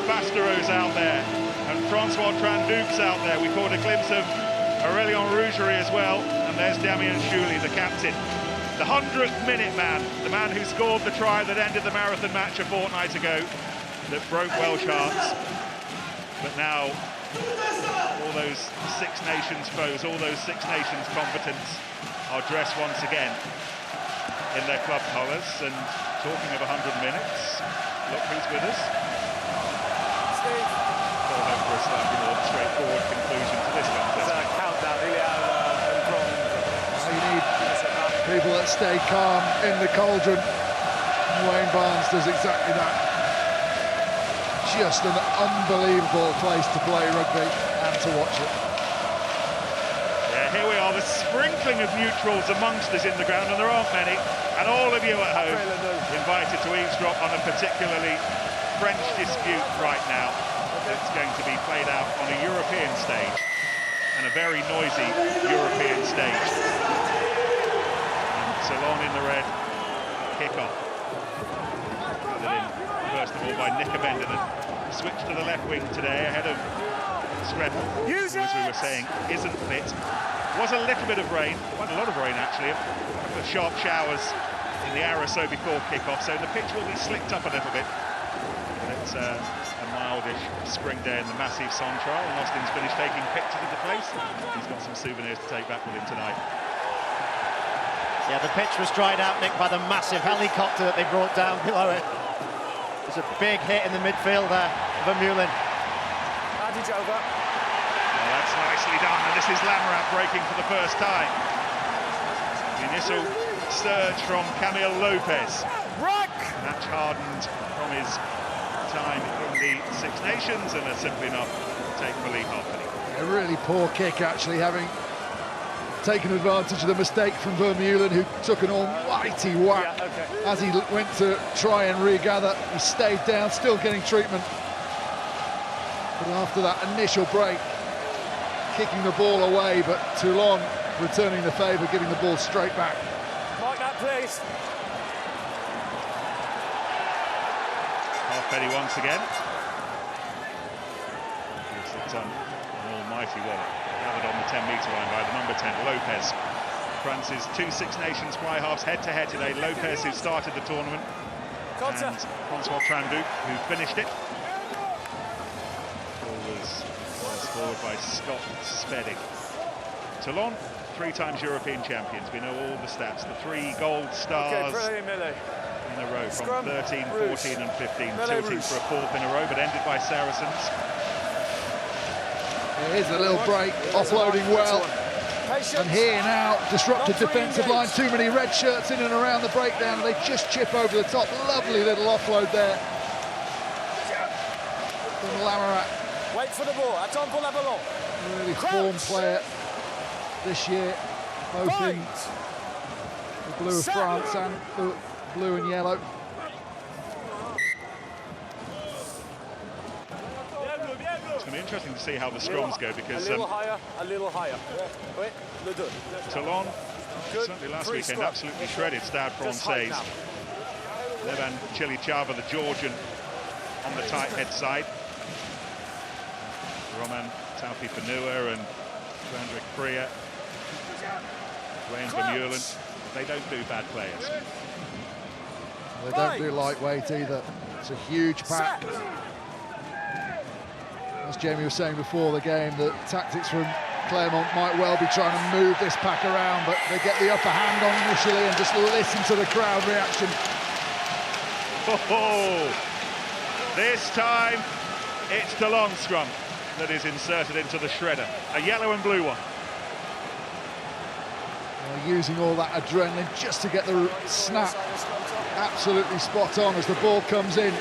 Bastereau's out there, and Francois Tranduc's out there. We caught a glimpse of Aurélien Rougerie as well, and there's Damien Chouli, the captain. The 100th minute man, the man who scored the try that ended the marathon match a fortnight ago, that broke Welsh hearts. But now, all those Six Nations foes, all those Six Nations combatants are dressed once again in their club colours. And talking of 100 minutes, look who's with us. We'll hope for a slightly more straightforward conclusion to this contest. Countdown, you need people that stay calm in the cauldron. Wayne Barnes does exactly that. Just an unbelievable place to play rugby and to watch it. Yeah, here we are, the sprinkling of neutrals amongst us in the ground, and there aren't many, and all of you at home invited to eavesdrop on a particularly French dispute right now that's going to be played out on a European stage, and a very noisy European stage. And Toulon in the red, kick-off. First of all by Nick Abendinen. Switch to the left wing today ahead of Scredden, who, as we were saying, isn't fit. Was a little bit of rain, quite a lot of rain actually, a couple of sharp showers in the hour or so before kick-off, so the pitch will be slicked up a little bit. It's a mildish spring day in the massive Central, and Austin's finished taking pictures of the place. He's got some souvenirs to take back with him tonight. Yeah, the pitch was dried out, Nick, by the massive helicopter that they brought down below it. There's a big hit in the midfield there, Vermeulen. Well, that's nicely done, and this is Lamarat breaking for the first time. The initial surge from Camille Lopez. Match hardened from his time in the Six Nations, and are simply enough to take Malik Hartley. A really poor kick, actually, having taken advantage of the mistake from Vermeulen, who took an almighty whack. As he went to try and regather, he stayed down, still getting treatment. But after that initial break, kicking the ball away, but Toulon returning the favour, giving the ball straight back. Mark that, please. Halfpenny once again. It's an almighty wallet. Gathered on the 10-metre line by the number 10, Lopez. France's two Six Nations fly halves head-to-head today. Lopez, who started the tournament, and Francois Tranduc, who finished it. Ball was scored by Scott Spedding. Toulon, 3 times European champions. We know all the stats. The 3 gold stars in a row from 13, 14 and 15. Tilting for a 4th in a row, but ended by Saracens. Here's a little break, offloading well. And here now, disrupted defensive line. Too many red shirts in and around the breakdown, and they just chip over the top. Lovely little offload there from Lamarat. Wait for the ball. Attends pour la ballon. Really formed player this year, both in the blue of France and the blue and yellow. It's going to be interesting to see how the scrums go, because a little higher. Toulon, certainly last weekend, absolutely shredded Stade Francais. Levan Chilichava, the Georgian, on the tight head side. Roman Taufi-Fanua and Vandrick Priya, Wayne Vermeulen, they don't do bad players. They don't do lightweight either. It's a huge pack. As Jamie was saying before the game, the tactics from Clermont might well be trying to move this pack around, but they get the upper hand on initially and just listen to the crowd reaction. Oh, this time it's Toulon scrum that is inserted into the shredder, a yellow and blue one. Using all that adrenaline just to get the snap absolutely spot on as the ball comes in.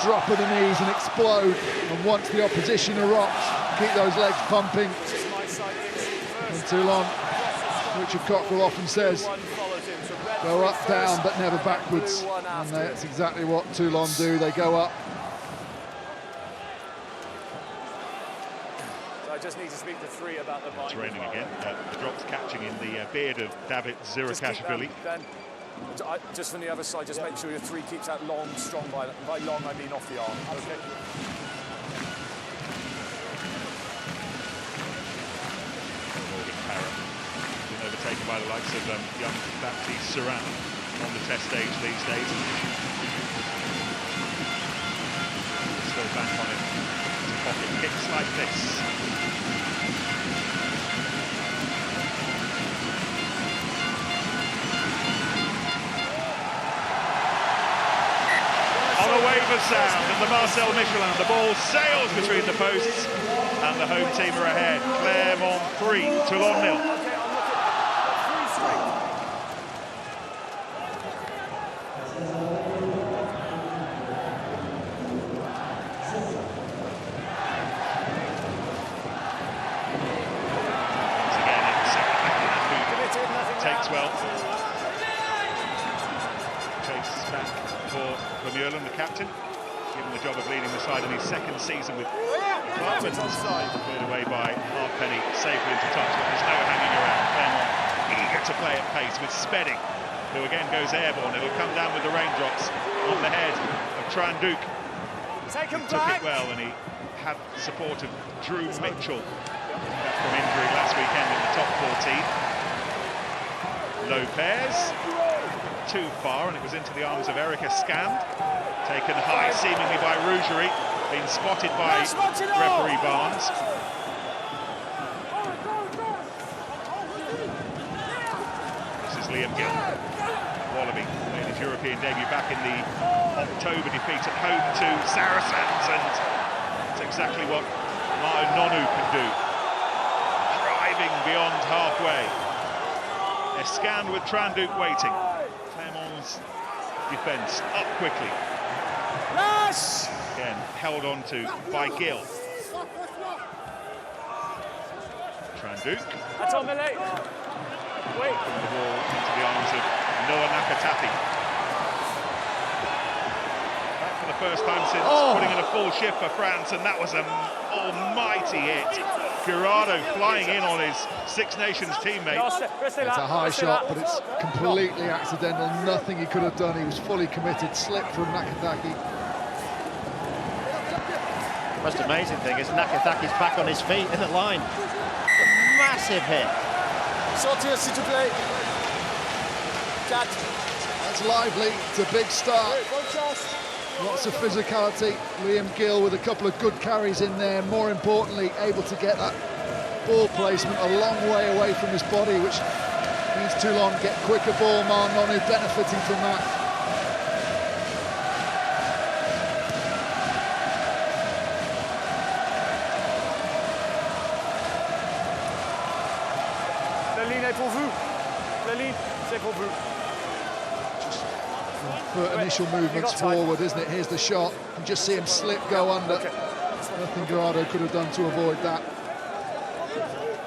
Drop of the knees and explode, and once the opposition erupts, keep those legs pumping. And Toulon, Richard Cockrell often says, go up, down, but never backwards. And that's exactly what Toulon do, they go up. So I just need to speak to 3 about the binding. It's raining again. The drops catching in the beard of David Zirakashvili. Just from the other side, just make sure your three keeps that long, strong. By long, I mean off the arm. Okay. Morgan Parrott been overtaken by the likes of young Baptiste Saran on the test stage these days. Still back on it to pocket kicks like this. On a wave of sound, and the Marcel Michelin, the ball sails between the posts, and the home team are ahead. Clermont 3, Toulon 0. Takes well. Chases back for Vermeulen, the captain, given the job of leading the side in his second season with Clermont. Cleared away by Halfpenny, safely into touch, but there's no hanging around. Clermont eager to play at pace with Spedding, who again goes airborne. It'll come down with the raindrops on the head of Tranduc. Take him Took back. it well, and he had the support of Drew Mitchell from injury last weekend in the top 14. Lopez, too far, and it was into the arms of Erica Scand. Taken high, seemingly by Rougerie, being spotted by referee Barnes. This is Liam Gill. Wallaby made his European debut back in the October defeat at home to Saracens, and it's exactly what Martin Nonu can do. Driving beyond halfway. Escan with Tranduc waiting. Clermont's defence up quickly. Again, held on to by Gill. Tranduc. That's on the leg. Wait. The ball into the arms of Noah Nakatapi. Back for the first time since putting in a full shift for France, and that was an almighty hit. Guirado flying in on his Six Nations teammate. It's a high shot, but it's completely accidental. Nothing he could have done. He was fully committed. Slip from Nakataki. The most amazing thing is Nakataki's back on his feet in the line. A massive hit. Sortir, s'il te plaît. That's lively. It's a big start. Lots of physicality. Liam Gill with a couple of good carries in there. More importantly, able to get that ball placement a long way away from his body, which means Toulon get quicker ball. Nonu benefiting from that. La ligne est pour vous. La ligne, c'est pour vous. For initial movements forward, isn't it? Here's the shot. You just see him slip, go under. Nothing Guirado could have done to avoid that.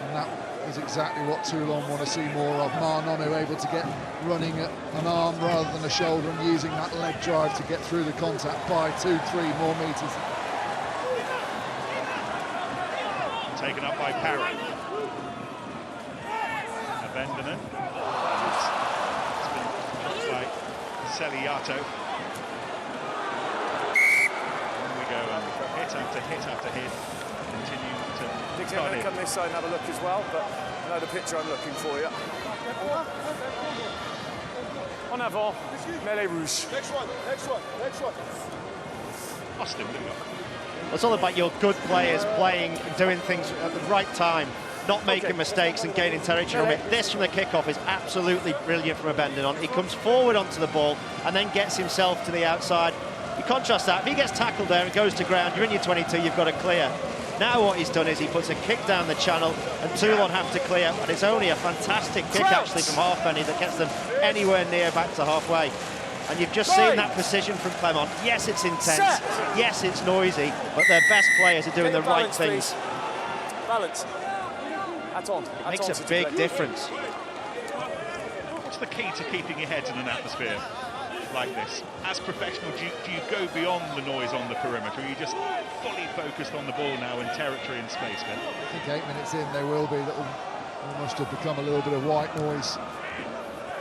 And that is exactly what Toulon want to see more of. Nonu able to get running at an arm rather than a shoulder, and using that leg drive to get through the contact by 2-3 more metres. Taken up by Parrott. Vendenen. Looks like Celiato. And we go, and hit after hit after hit. Continue to I'm going to come this side and have a look as well, but I know the picture I'm looking for you. En avant, mêlée rouge. Next one, next one, next one. Austin, It's all about your good players playing, doing things at the right time, not making mistakes and gaining territory from it. This from the kickoff is absolutely brilliant from Bendenon. He comes forward onto the ball and then gets himself to the outside. You contrast that, if he gets tackled there and goes to ground, you're in your 22, you've got to clear. Now what he's done is he puts a kick down the channel and Toulon have to clear, and it's only a fantastic kick actually from Halfpenny that gets them anywhere near back to halfway. And you've just seen that precision from Clermont. Yes, it's intense, yes, it's noisy, but their best players are doing the right things. Balance. It makes a big difference. what's the key to keeping your heads in an atmosphere like this? As professional, do you go beyond the noise on the perimeter? Are you just fully focused on the ball now and territory and space, Ben? I think 8 minutes in there will be. That will almost have become a little bit of white noise.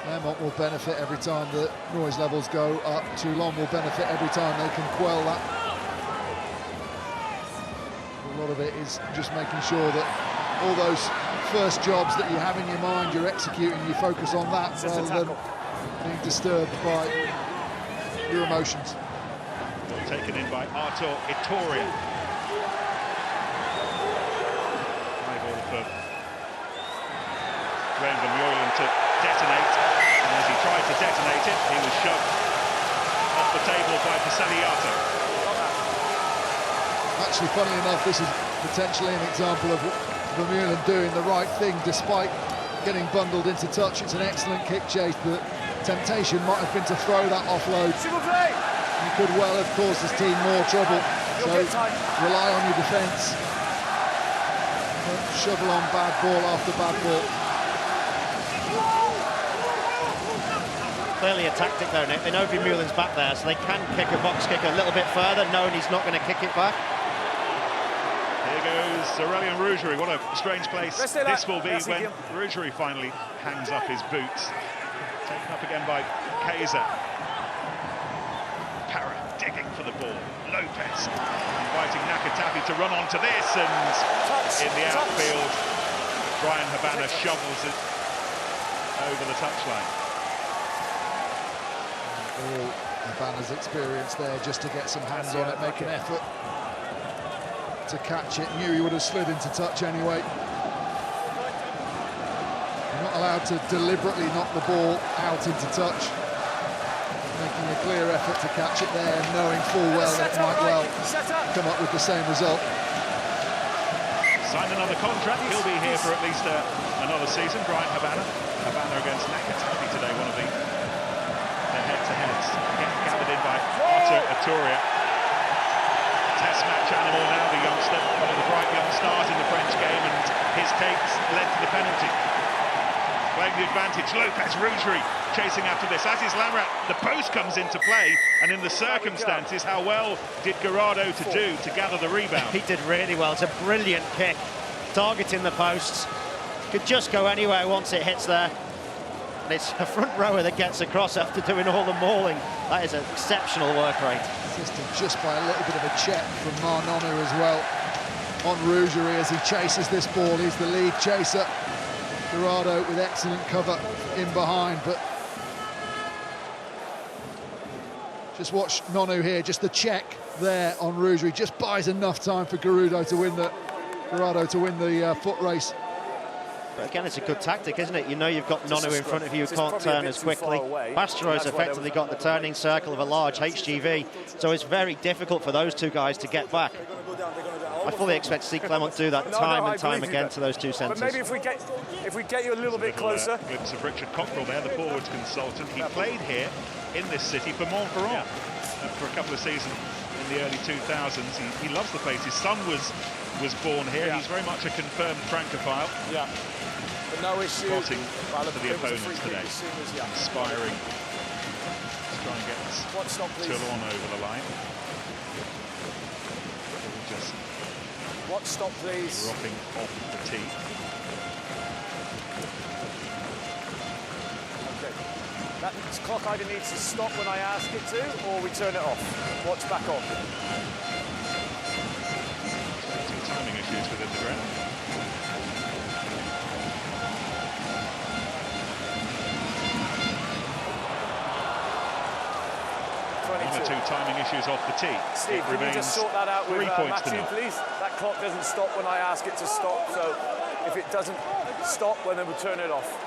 Clermont will benefit every time the noise levels go up. Toulon will benefit every time they can quell that. A lot of it is just making sure that all those first jobs that you have in your mind, you're executing, you focus on that rather than being disturbed by your emotions. Taken in by Artur Itoria. High ball for Graham Van Meulen to detonate, and as he tried to detonate it, he was shoved off the table by Pasaliato. Actually, funny enough, this is potentially an example of Van Meulen doing the right thing despite getting bundled into touch. It's an excellent kick chase. The temptation might have been to throw that offload. He could well have caused his team more trouble. So rely on your defence. Don't shovel on bad ball after bad ball. Clearly a tactic though, Nick. They know Van Meulen's back there, so they can kick a box kick a little bit further, knowing he's not going to kick it back. Here goes Aurélien Rougerie. What a strange place this will be when Rougerie finally hangs up his boots. Taken up again by Kaiser. Parra digging for the ball. Lopez inviting Nakatapi to run onto this, and in the outfield, Brian Habana shovels it over the touchline. All Habana's experience there just to get some hands on it, make an effort to catch it. Knew he would have slid into touch anyway. You're not allowed to deliberately knock the ball out into touch. Making a clear effort to catch it there, knowing full well that it might well come up with the same result. Signed another contract, he'll be here for at least another season. Brian Habana. Habana against Nakatapi today, one of the head-to-heads. Gathered in by Artur Itoria. Test match animal now, the youngster. One of the bright young stars in the French game, and his takes led to the penalty. Playing the advantage, Lopez, Rougerie chasing after this, as is Lamrat. The post comes into play, and in the circumstances, how well did Garrado to do to gather the rebound? He did really well. It's a brilliant kick, targeting the posts. Could just go anywhere once it hits there. And it's a front rower that gets across after doing all the mauling. That is an exceptional work rate. Assisted just by a little bit of a check from Marnonu as well on Rougerie as he chases this ball. He's the lead chaser. Garrado with excellent cover in behind, but just watch Nonu here, just the check there on Rougerie just buys enough time for Garrado to win the foot race. But again, it's a good tactic, isn't it? You know you've got Nonu in front of you, can't turn as quickly. Bastro's effectively got the turning circle of a large HGV, so it's very difficult for those two guys to get back. I fully expect to see Clermont do that time and time again to those two centres. But maybe if we get you a little bit closer. Glimpse of Richard Cockrell there, the forwards consultant. He played here in this city for Montferrand for a couple of seasons in the early 2000s. He loves the place. His son was born here. Yeah. He's very much a confirmed Francophile. Yeah. But no issue. Spotting for the opponents today. Inspiring to try and get Toulon over the line. Just watch stop, please. Dropping off the tee. Okay. That clock either needs to stop when I ask it to, or we turn it off. Watch back on. Two timing issues within the ground. One or two timing issues off the tee. Steve, can you just sort that out with Matthew, please? That clock doesn't stop when I ask it to stop, so if it doesn't stop, well, then we'll turn it off.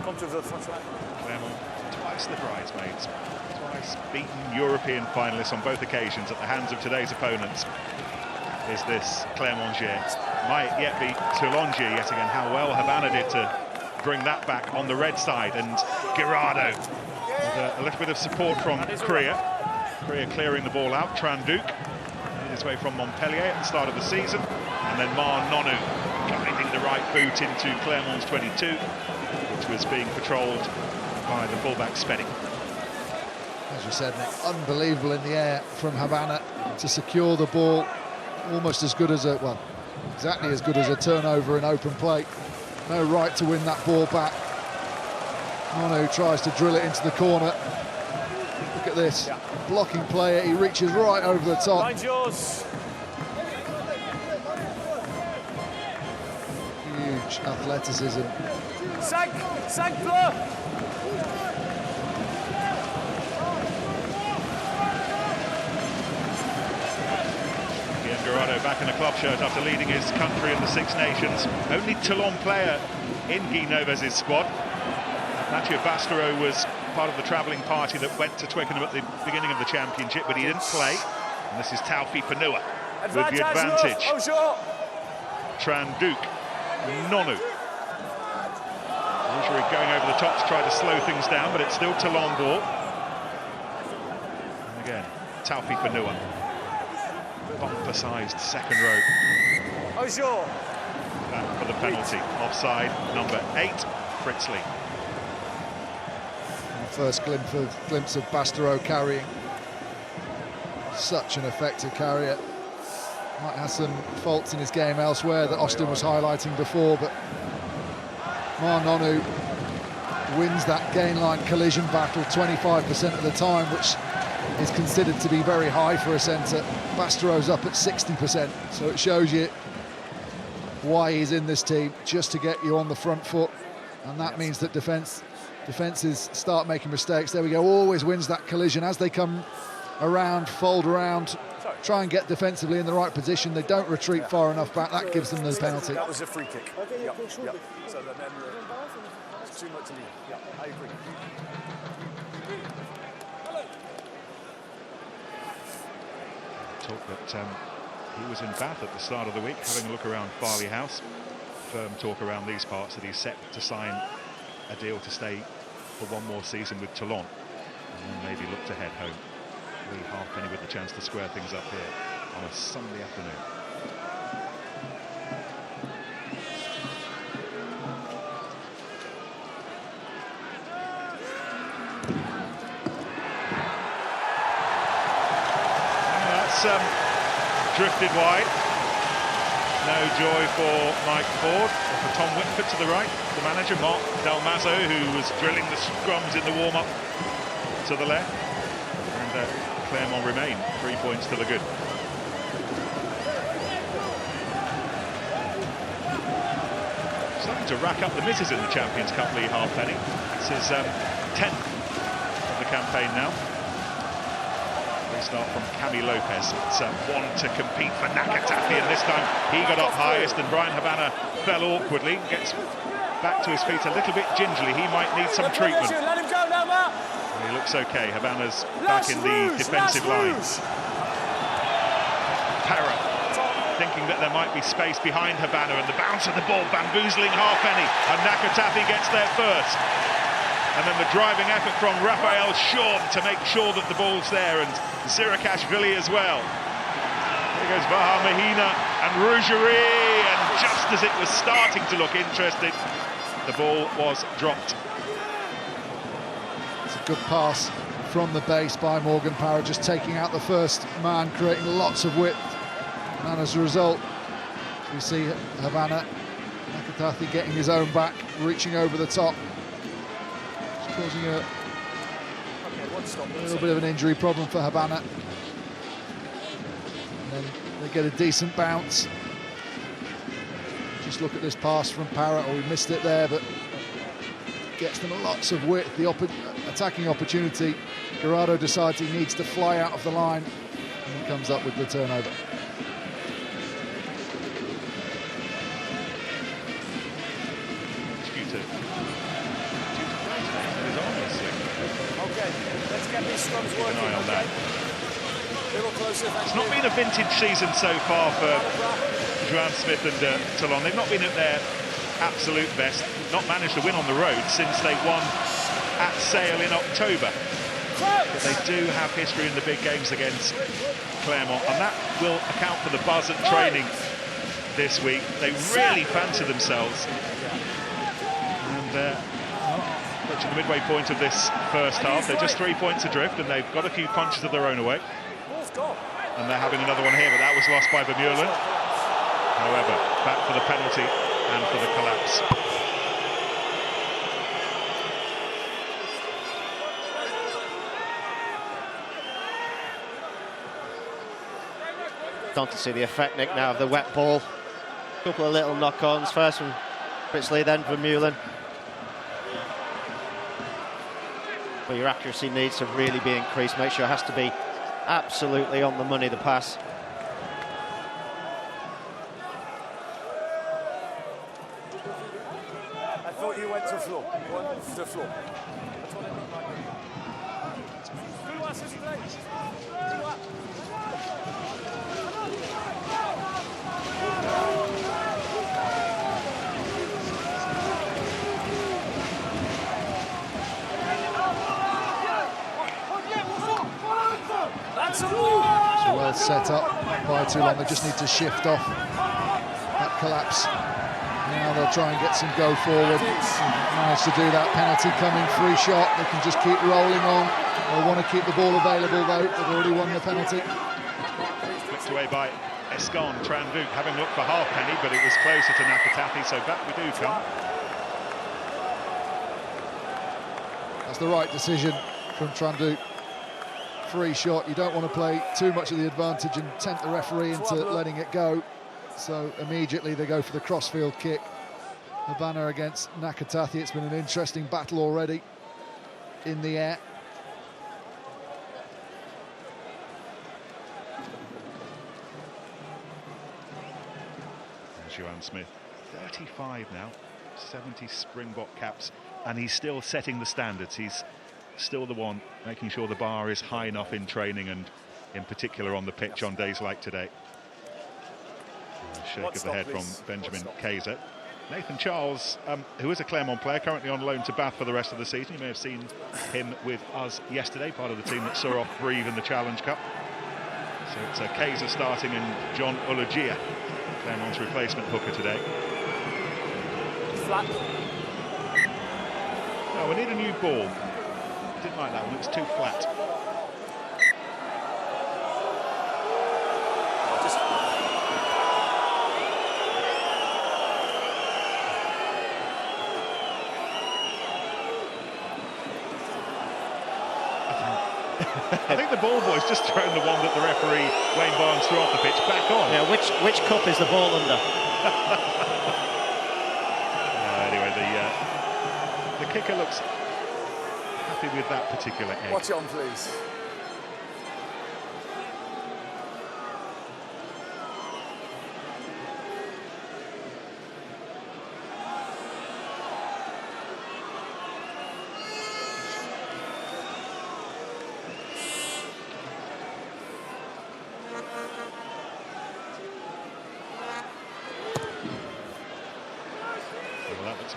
Come to the front line. Clermont, twice the bridesmaids. Twice beaten European finalists on both occasions at the hands of today's opponents. Is this Clermontier? Might yet be Toulontier yet again. How well Habana did to bring that back on the red side, and Garrado with a little bit of support from Kriya. Kriya clearing the ball out. Tranduc made his way from Montpellier at the start of the season, and then Marnonu guiding the right boot into Clermont's 22, which was being patrolled by the fullback Speddy. As you said, Nick, unbelievable in the air from Havana to secure the ball. Almost as good as a, well, exactly as good as a turnover in open play. No right to win that ball back. Monu tries to drill it into the corner. Look at this, blocking player, he reaches right over the top. Mind yours. Huge athleticism. Cinq bleu. Guerrero back in a club shirt after leading his country in the Six Nations. Only Toulon player in Guy Noves's squad. Mathieu Bastereau was part of the travelling party that went to Twickenham at the beginning of the championship, but he didn't play. And this is Taufi Panua with the advantage. Tranduc, Nonu. Rougerie going over the top to try to slow things down, but it's still Toulon ball. And again, Taufi Panua. Bumper-sized second row. Back for the penalty. Offside, number 8, Fritzley. First glimpse of Bastereau carrying. Such an effective carrier. Might have some faults in his game elsewhere that Austin was highlighting before, but Nonu wins that gain line collision battle 25% of the time, which is considered to be very high for a centre. Bastereau's up at 60%, so it shows you why he's in this team, just to get you on the front foot, and that means that defences start making mistakes. There we go, always wins that collision as they come around, fold around, try and get defensively in the right position. They don't retreat far enough back, that gives them the penalty. That was a free kick. So then it's too much to leave. Yeah, I agree. Talk that he was in Bath at the start of the week, having a look around Farley House. Firm talk around these parts that he's set to sign a deal to stay for one more season with Toulon, and then maybe look to head home. Lee Halfpenny with the chance to square things up here on a Sunday afternoon. Drifted wide. No joy for Mike Ford, or for Tom Whitford to the right. The manager, Mark Dalmazzo, who was drilling the scrums in the warm-up to the left. And Clermont remain 3 points to the good. Starting to rack up the misses in the Champions Cup, Lee Halfpenny. This is 10th of the campaign now. Start from Cami Lopez. It's one to compete for Nakatafi, and this time he got up highest, and Brian Havana fell awkwardly, gets back to his feet a little bit gingerly. He might need some treatment. Let him go now, Matt. He looks okay. Havana's back in the defensive lines. Parra thinking that there might be space behind Havana, and the bounce of the ball bamboozling Halfpenny, and Nakatafi gets there first. And then the driving effort from Raphael Shawn to make sure that the ball's there, and Zirakashvili as well. There goes Baha Mahina and Rougerie, and just as it was starting to look interesting, the ball was dropped. It's a good pass from the base by Morgan Parra, just taking out the first man, creating lots of width. And as a result, we see Havana, Nakatafi getting his own back, reaching over the top. Causing a little bit of an injury problem for Havana. And then they get a decent bounce. Just look at this pass from Parra. Oh, we missed it there, but gets them lots of width. The attacking opportunity. Guerrero decides he needs to fly out of the line, and he comes up with the turnover. Keep an eye on that. It's not been a vintage season so far for Joan Smith and Toulon. They've not been at their absolute best, not managed to win on the road since they won at Sale in October. But they do have history in the big games against Clermont, and that will account for the buzz at training this week. They really fancy themselves. And Approaching the midway point of this first half. They're just 3 points adrift, and they've got a few punches of their own away. And they're having another one here, but that was lost by Vermeulen. However, back for the penalty and for the collapse. Starting to see the effect, Nick, now of the wet ball. A couple of little knock-ons, first from Pritzley, then Vermeulen. But your accuracy needs to really be increased. Make sure it has to be absolutely on the money, the pass. I thought you went to floor. Went to floor. So well set up by Toulon. They just need to shift off that collapse. Now they'll try and get some go forward. Managed to do that. Penalty coming, free shot. They can just keep rolling on. They want to keep the ball available though. They've already won the penalty. Flicked away by Escon. Tranduc having looked for Halfpenny, but it was closer to Nakatathi, so back we do come. That's the right decision from Tranduc. Free shot, you don't want to play too much of the advantage and tempt the referee into letting it go. So immediately they go for the crossfield kick. The banner against Nakatathi. It's been an interesting battle already in the air. Joanne Smith, 35 now, 70 Springbok caps, and he's still setting the standards. He's still the one making sure the bar is high enough in training and in particular on the pitch on days like today. A shake of the head from Benjamin Kaiser. Nathan Charles, who is a Clermont player, currently on loan to Bath for the rest of the season. You may have seen him with us yesterday, part of the team that saw off Brive in the Challenge Cup. So it's Kaiser starting and John Ologia, Clermont's replacement hooker today. Flat. No, we need a new ball. Didn't like that one, it was too flat. I think the ball boy's just thrown the one that the referee, Wayne Barnes, threw off the pitch back on. Yeah, which cup is the ball under? Anyway, the kicker looks happy with that particular egg. Watch on, please.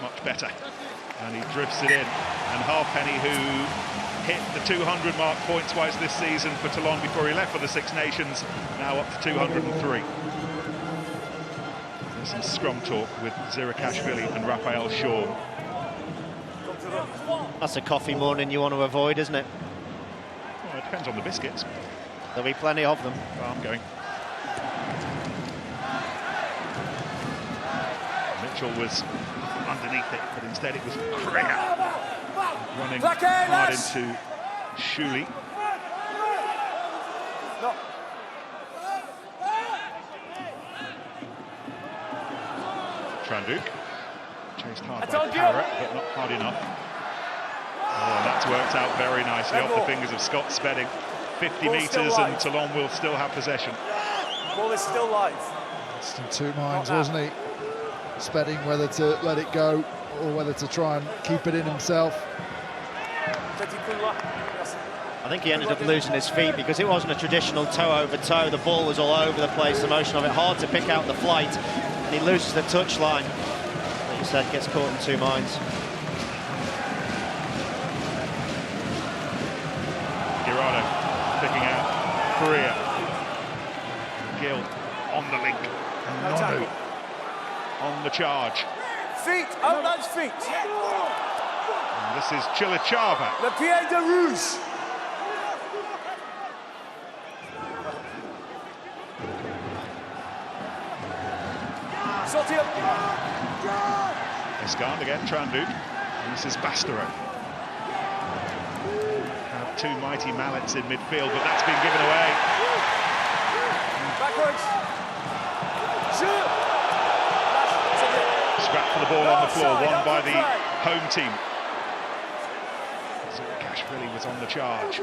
Much better, and he drifts it in. And Halfpenny, who hit the 200 mark points-wise this season for Toulon before he left for the Six Nations, now up to 203. There's some scrum talk with Zirakashvili and Raphael Shaw. That's a coffee morning you want to avoid, isn't it? Well, it depends on the biscuits. There'll be plenty of them. Well, I'm going. Mitchell was underneath it, but instead it was Kreger running hard into Shuli. No. Tranduc chased hard by Parrott, but not hard enough. Oh, and that's worked out very nicely off the fingers of Scott Spedding. 50 metres and Toulon will still have possession. Ball is still live. Just in two minds, wasn't he? Spedding whether to let it go or whether to try and keep it in himself. I think he ended up losing his feet because it wasn't a traditional toe over toe. The ball was all over the place, the motion of it, hard to pick out the flight, and he loses the touch line. Like you said, gets caught in two minds. Girardo picking out Korea. Gill on the link. No. On the charge. Feet, outlands feet. And this is Chilichava. Le pied de rouge. Sortir. Escand again, Tranduk. And this is Bastero. Have two mighty mallets in midfield, but that's been given away. Backwards. Scrap for the ball on the floor, won by the home team. Kashvili was on the charge.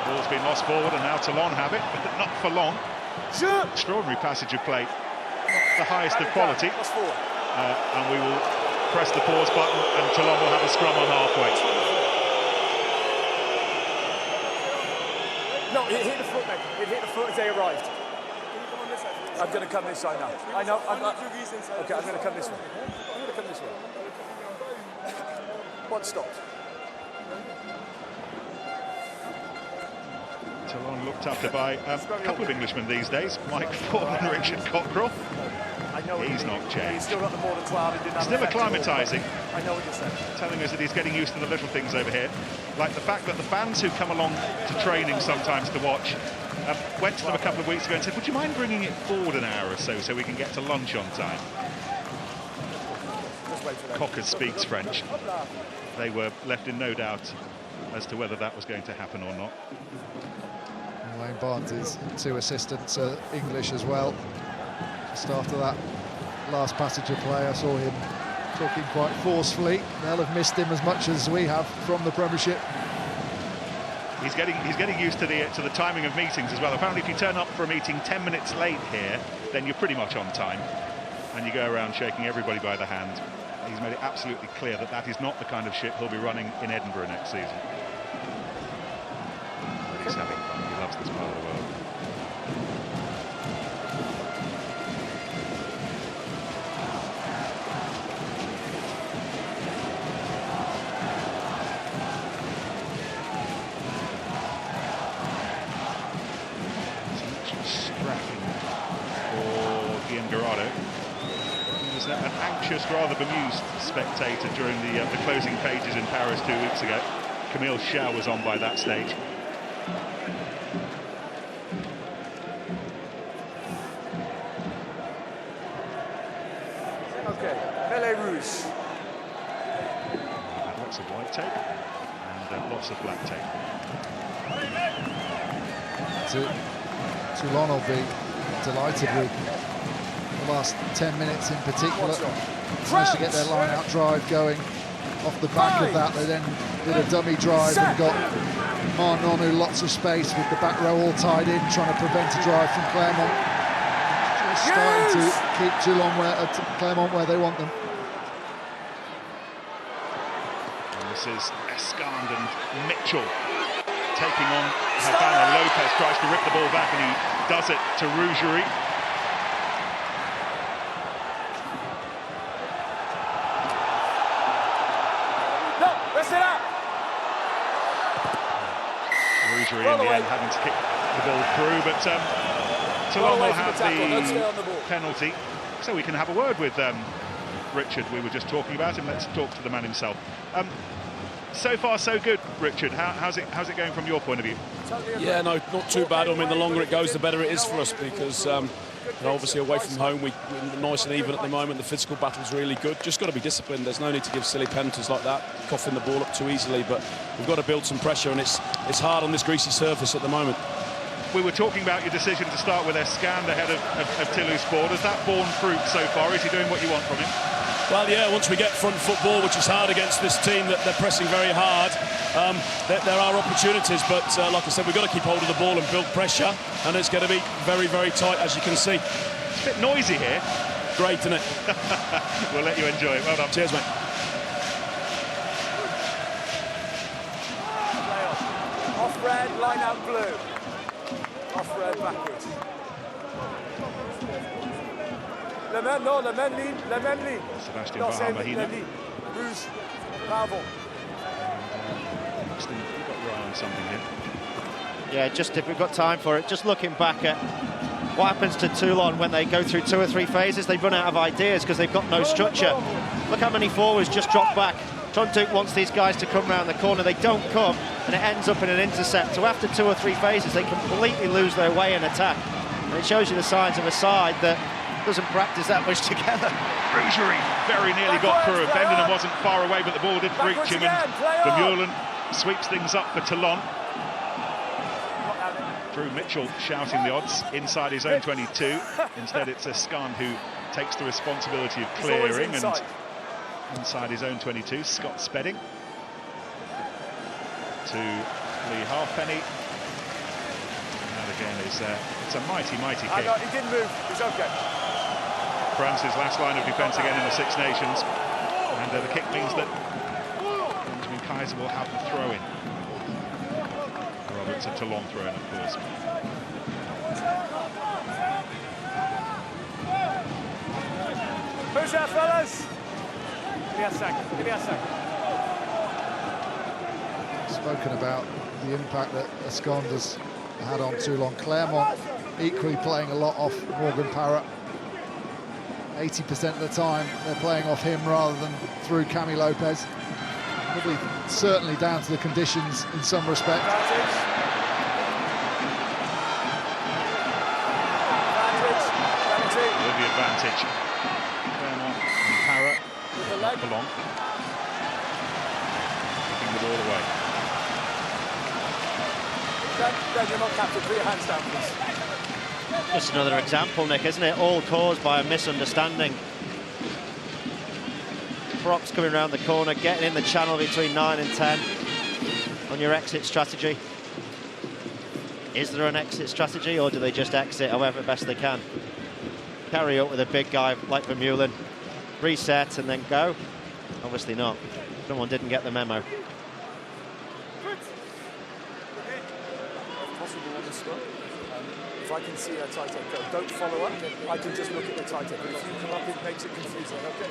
Ball's been lost forward, and now Toulon have it, but not for long. Extraordinary passage of play, not the highest of quality. And we will press the pause button, and Toulon will have a scrum on halfway. No, it hit the foot, mate. It hit the foot as they arrived. I'm going to come this side now. I know. Okay, I'm going to come this way. I'm going to come this way. What stopped? Toulon looked after by a couple of Englishmen these days, Mike Ford and Richard Cockrell. I know he's not changed. He's still got the more than 12. He didn't have still acclimatising. I know what you're saying. Telling us that he's getting used to the little things over here. Like the fact that the fans who come along to training sometimes to watch went to them a couple of weeks ago and said, would you mind bringing it forward an hour or so we can get to lunch on time? Cocker speaks French. They were left in no doubt as to whether that was going to happen or not. Wayne Barnes' two assistants are English as well. Just after that last passage of play, I saw him talking quite forcefully. They'll have missed him as much as we have from the Premiership. He's getting used to the timing of meetings as well. Apparently, if you turn up for a meeting 10 minutes late here, then you're pretty much on time, and you go around shaking everybody by the hand. He's made it absolutely clear that that is not the kind of ship he'll be running in Edinburgh next season. But he's having fun. He loves this part of the world. An anxious, rather bemused spectator during the closing pages in Paris 2 weeks ago. Camille Chau was on by that stage. Okay, Melee Rouge. Lots of white tape and lots of black tape. Toulon will be delighted with the last 10 minutes in particular. Managed to get their line-out drive going. Off the back of that, they then did a dummy drive and got Marnonu lots of space with the back row all tied in, trying to prevent a drive from Clermont. Just starting to keep Toulon Clermont where they want them. And this is Escand and Mitchell taking on Havana. Lopez tries to rip the ball back and he does it to Rougerie. Rougerie in the end having to kick the ball through, but Toulon will have the penalty, so we can have a word with Richard. We were just talking about him. Let's talk to the man himself. So far, so good, Richard. How's it going from your point of view? Yeah, no, not too bad. I mean, the longer it goes, the better it is for us because obviously away from home, we're nice and even at the moment. The physical battle's really good. Just got to be disciplined. There's no need to give silly penalties like that, coughing the ball up too easily. But we've got to build some pressure, and it's hard on this greasy surface at the moment. We were talking about your decision to start with Escand ahead of Toulouse-Sport. Has that borne fruit so far? Is he doing what you want from him? Well, yeah, once we get front football, which is hard against this team, that they're pressing very hard, there are opportunities, but like I said, we've got to keep hold of the ball and build pressure, and it's going to be very, very tight, as you can see. It's a bit noisy here. Great, isn't it? We'll let you enjoy it. Well done. Cheers, mate. Off red, line out blue. Off red, backwards. La même ligne. Sebastian Bahamahina. Rouge, bravo. You've got your eye on something here. Yeah, just if we've got time for it, just looking back at What happens to Toulon when they go through 2 or 3 phases? They run out of ideas because they've got no structure. Look how many forwards just dropped back. Tronduk wants these guys to come round the corner. They don't come, and it ends up in an intercept. So after 2 or 3 phases, they completely lose their way in attack. And it shows you the signs of a side that doesn't practice that much together. Rougerie very nearly got through. Bendenham wasn't far away, but the ball did reach him, and Vermeulen sweeps things up for Toulon. Drew Mitchell shouting the odds inside his own 22. Instead, it's Escand who takes the responsibility of clearing, and inside his own 22, Scott Spedding to Lee Halfpenny. And that again is it's a mighty kick. He didn't move. He's okay. France's last line of defence again in the Six Nations, and the kick means that Benjamin Kaiser will have the throw-in. Roberts a Toulon throw-in, of course. Who's that, fellas? Give me a second. Give me a second. Spoken about the impact that Escand has had on Toulon. Clermont equally playing a lot off Morgan Parrott. 80% of the time they're playing off him rather than through Camille Lopez. Probably certainly down to the conditions in some respect. With the advantage. Clermont and Parrott belong. Taking the ball away. Ben, you're not captain. Put your hands down, please. Just another example, Nick, isn't it? All caused by a misunderstanding. Props coming around the corner, getting in the channel between 9 and 10 on your exit strategy. Is there an exit strategy, or do they just exit however best they can? Carry up with a big guy like Vermeulen, reset and then go? Obviously not. Someone didn't get the memo. If I can see a tight end go, don't follow up. I can just look at the tight end. But if you come up, it makes it confusing. Okay.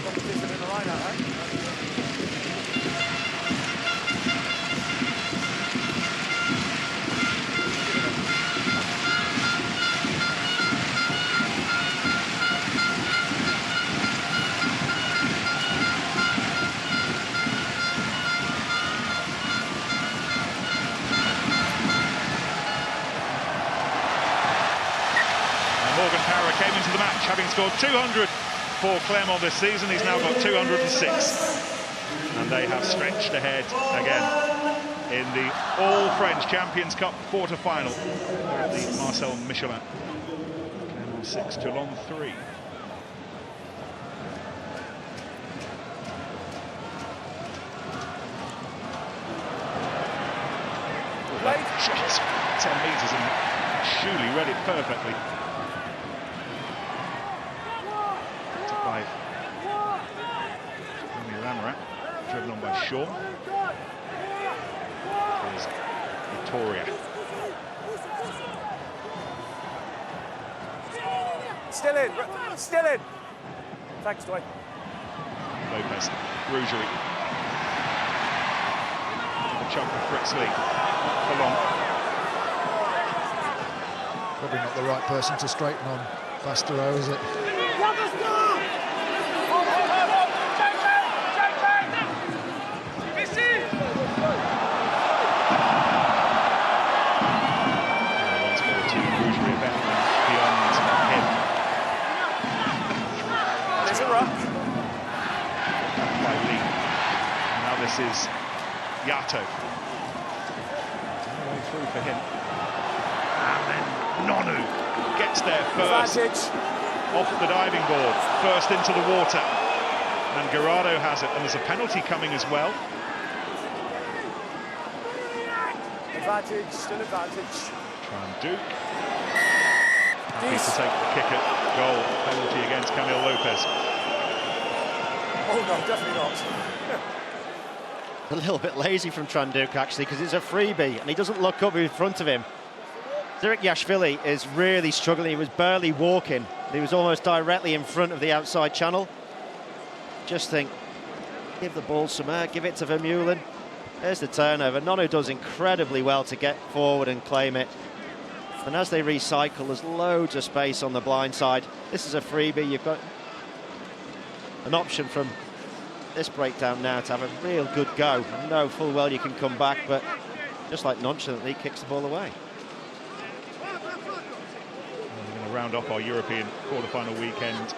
Competition in the line out, right? Morgan Parrott came into the match having scored 200 for Clermont this season. He's now got 206. And they have stretched ahead again in the All-French Champions Cup quarter-final at the Marcel Michelin. Clermont 6, Toulon 3. Shots 10 metres and Shuley read it perfectly. By Remy Lamorat, driven on by Shaw. Here's Vittoria. Still in, still in. Thanks, Dwight. Lopez, Rougerie. The chunk of Fritz Lee. Along. Probably not the right person to straighten on Bastereau, is it? This is Yato. All the way through for him. And then Nonu gets there first. Off the diving board, first into the water. And Gerardo has it, and there's a penalty coming as well. Advantage, still advantage. Tranduk. Happy to take the kick at goal. Penalty against Camille Lopez. Oh no, definitely not. A little bit lazy from Tranduk, actually, because it's a freebie and he doesn't look up in front of him. Zirikyashvili is really struggling. He was barely walking. He was almost directly in front of the outside channel. Just think, give the ball some air, give it to Vermeulen. There's the turnover. Nonu does incredibly well to get forward and claim it. And as they recycle, there's loads of space on the blind side. This is a freebie. You've got an option from this breakdown now to have a real good go. I know full well you can come back, but just like nonchalantly kicks the ball away. We're going to round off our European quarter-final weekend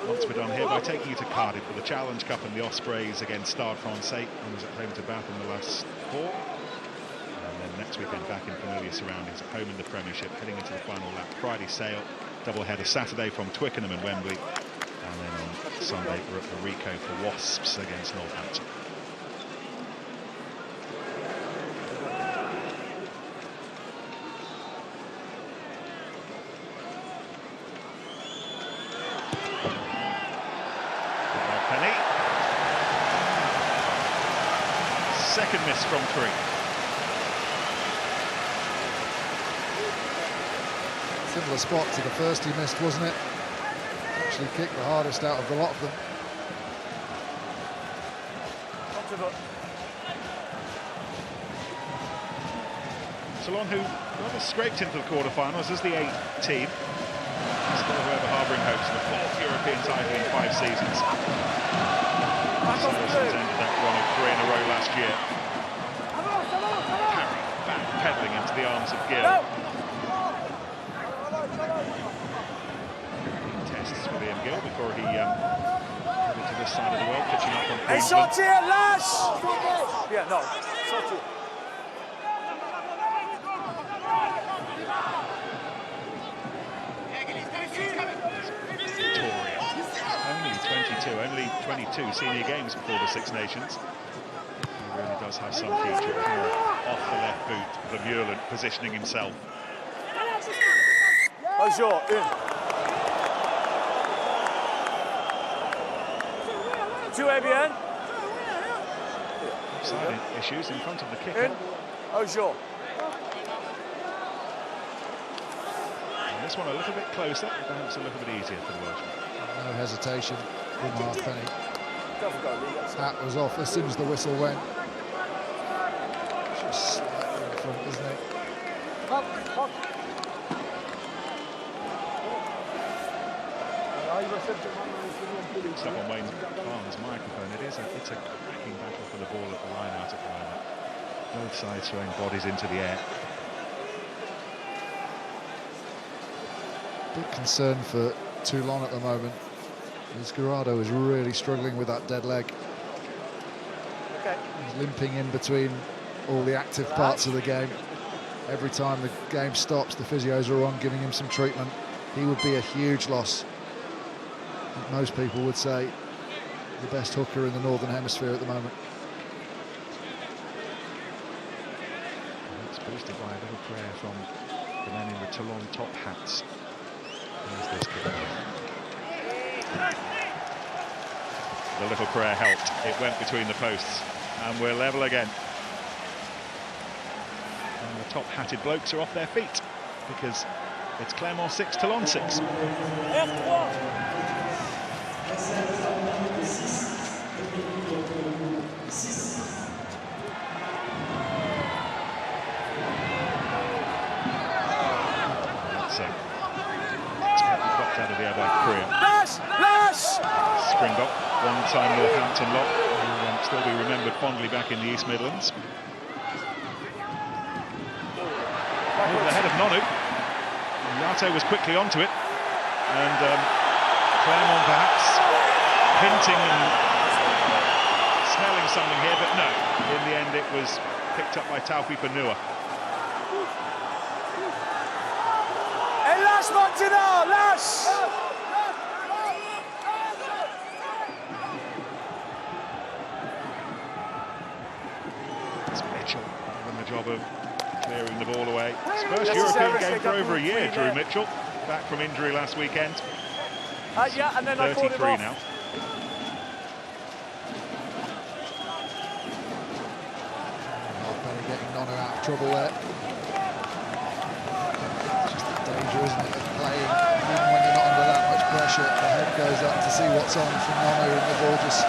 once we're done here by taking you to Cardiff for the Challenge Cup and the Ospreys against Stade Francais, who was at home to Bath in the last 4. And then next weekend back in familiar surroundings at home in the Premiership, heading into the final lap. Friday Sale, double-header Saturday from Twickenham and Wembley, and then on Sunday we're at Rico for Wasps against Northampton. Second miss from 3. Similar spot to the first he missed, wasn't it? Actually kicked the hardest out of the lot of them. Toulon, who rather scraped into the quarterfinals as the 8th team, still however harbouring hopes for the 4th European title in 5 seasons. Saracens ended that run of 3 in a row last year. Parry back pedalling into the arms of Gill. Tests with Ian Gill before he headed to this side of the world, pitching up on Queensland. Hey, shot here, lads! Yeah, no, shot here. Only 22 senior games before the Six Nations. He really does have some future. Power off the left boot, Vermeulen positioning himself. Bonjour, in. 2 bien. Side issues in front of the kicker. Bonjour. And this one a little bit closer, perhaps a little bit easier for the Welshman. No hesitation from Halfpenny. Hat was off as soon as the whistle went. Just slightly in front, isn't it? Stuff on Wayne Barnes' microphone. It's a cracking battle for the ball at the line out at Clermont. Both sides throwing bodies into the air. Big concern for Toulon at the moment. Escarado is really struggling with that dead leg. Okay. He's limping in between all the active parts of the game. Every time the game stops, the physios are on giving him some treatment. He would be a huge loss. I think most people would say the best hooker in the Northern Hemisphere at the moment. It's boosted by a little prayer from the men in the Toulon top hats. There's this kid. The little prayer helped. It went between the posts, and we're level again. And the top-hatted blokes are off their feet because it's Clermont 6, Toulon 6. Out of the air by Korea. Springbok, one-time Northampton lot, who will still be remembered fondly back in the East Midlands. Over the head of Nonu. Yato was quickly onto it, and Clermont perhaps hinting and smelling something here, but no. In the end, it was picked up by Taufi Panua. It's Mitchell doing the job of clearing the ball away. His first European game for over a year, Drew Mitchell, back from injury last weekend. Yeah, and then 33 now. Halfpenny getting Nonu out of trouble there. It's just the danger, isn't it, of playing even when you're not under that much pressure. The head goes up to see what's on from Nonu, and the ball just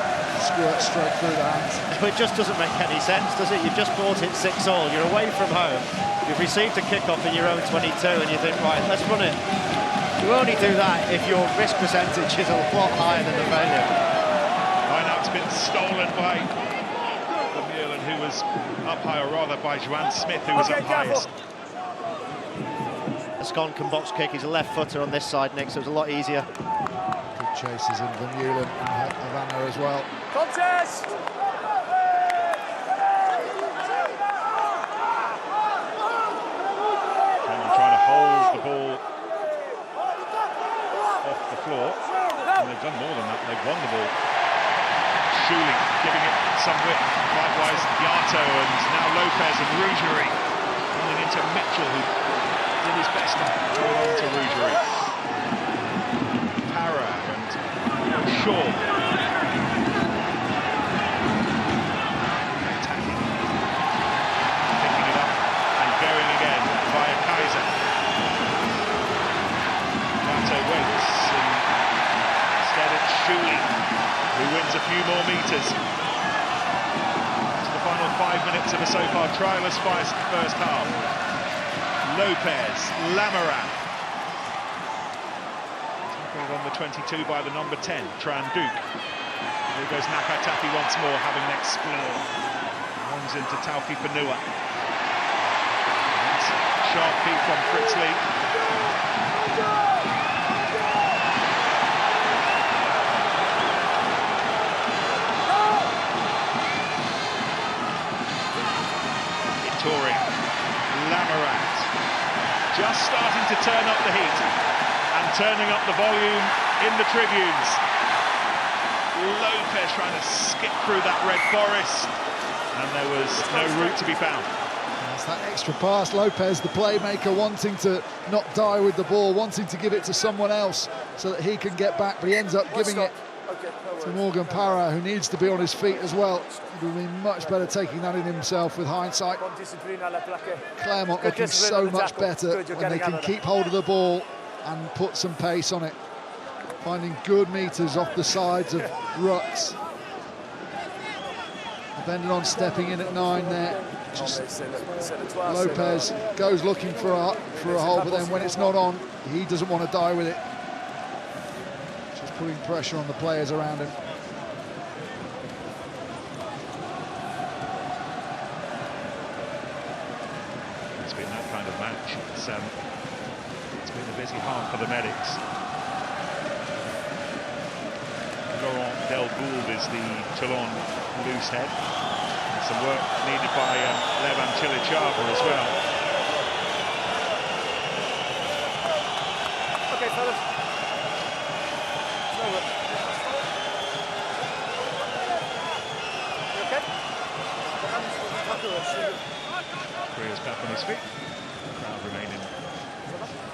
squirt straight through the hands. It just doesn't make any sense, does it? You've just brought it 6-all. You're away from home. You've received a kick-off in your own 22, and you think, right, let's run it. You only do that if your risk percentage is a lot higher than the failure. Right now it's been stolen by Vermeulen, who was up high, or rather by Joanne Smith, who was up highest. Scon can box kick. He's a left footer on this side, Nick, so it's a lot easier. Good chases in Vermeulen and Havana as well. Contest! Clermont trying to hold the ball off the floor. And they've done more than that. They've won the ball. Shuley giving it some width. Likewise, Yato and now Lopez and Rougerie running into Mitchell, who did his best to hold on to Rougerie. Para and Shaw. Attacking. Picking it up and going again via Kaiser. Yato waits, and instead it's Shuley who wins a few more metres. To the final 5 minutes of a so far trialless first half. Lopez, Lamarat. Tackled on the 22 by the number 10, Tran Duke. Here goes Nakatapi once more, having an explore. Runs into Tauki Panua. Sharp feet from Fritz Lee. Victoria, Lamarat. Just starting to turn up the heat and turning up the volume in the tribunes. Lopez trying to skip through that red forest, and there was no route to be found. That's that extra pass. Lopez, the playmaker, wanting to not die with the ball, wanting to give it to someone else so that he can get back, but he ends up giving it to Morgan Parra, who needs to be on his feet as well. He would be much better taking that in himself with hindsight. Clermont looking so much better when they can keep hold of the ball and put some pace on it. Finding good meters off the sides of ruts. Bendon stepping in at 9 there. Just Lopez goes looking for a hole, but then when it's not on, he doesn't want to die with it. Just putting pressure on the players around him. It's been that kind of match. It's been a busy half for the medics. Laurent Delbould is the Toulon loose head. And some work needed by Levan Chilichava as well. Okay, fellas. You okay? Korea's back on his feet. The crowd remaining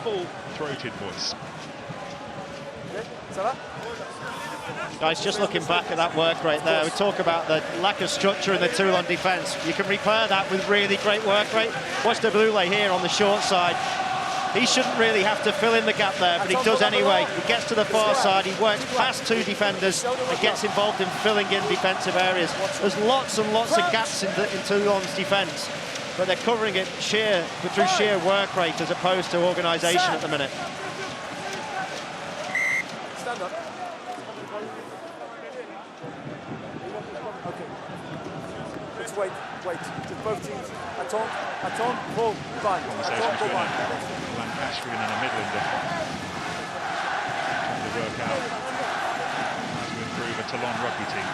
full-throated voice. Guys, just looking back at that work rate there, we talk about the lack of structure in the Toulon defence. You can repair that with really great work rate. Watch the Blue here on the short side. He shouldn't really have to fill in the gap there, but he does anyway. He gets to the far side, he works past 2 defenders and gets involved in filling in defensive areas. There's lots and lots of gaps in Toulon's defence, but they're covering it through sheer work rate as opposed to organisation at the minute. Stand up. Okay. Let's wait. Just both teams. Aton, pull, bind. Aton, pull, bind. Lancastrian and a Midlander trying to work out how to improve a Toulon rugby team.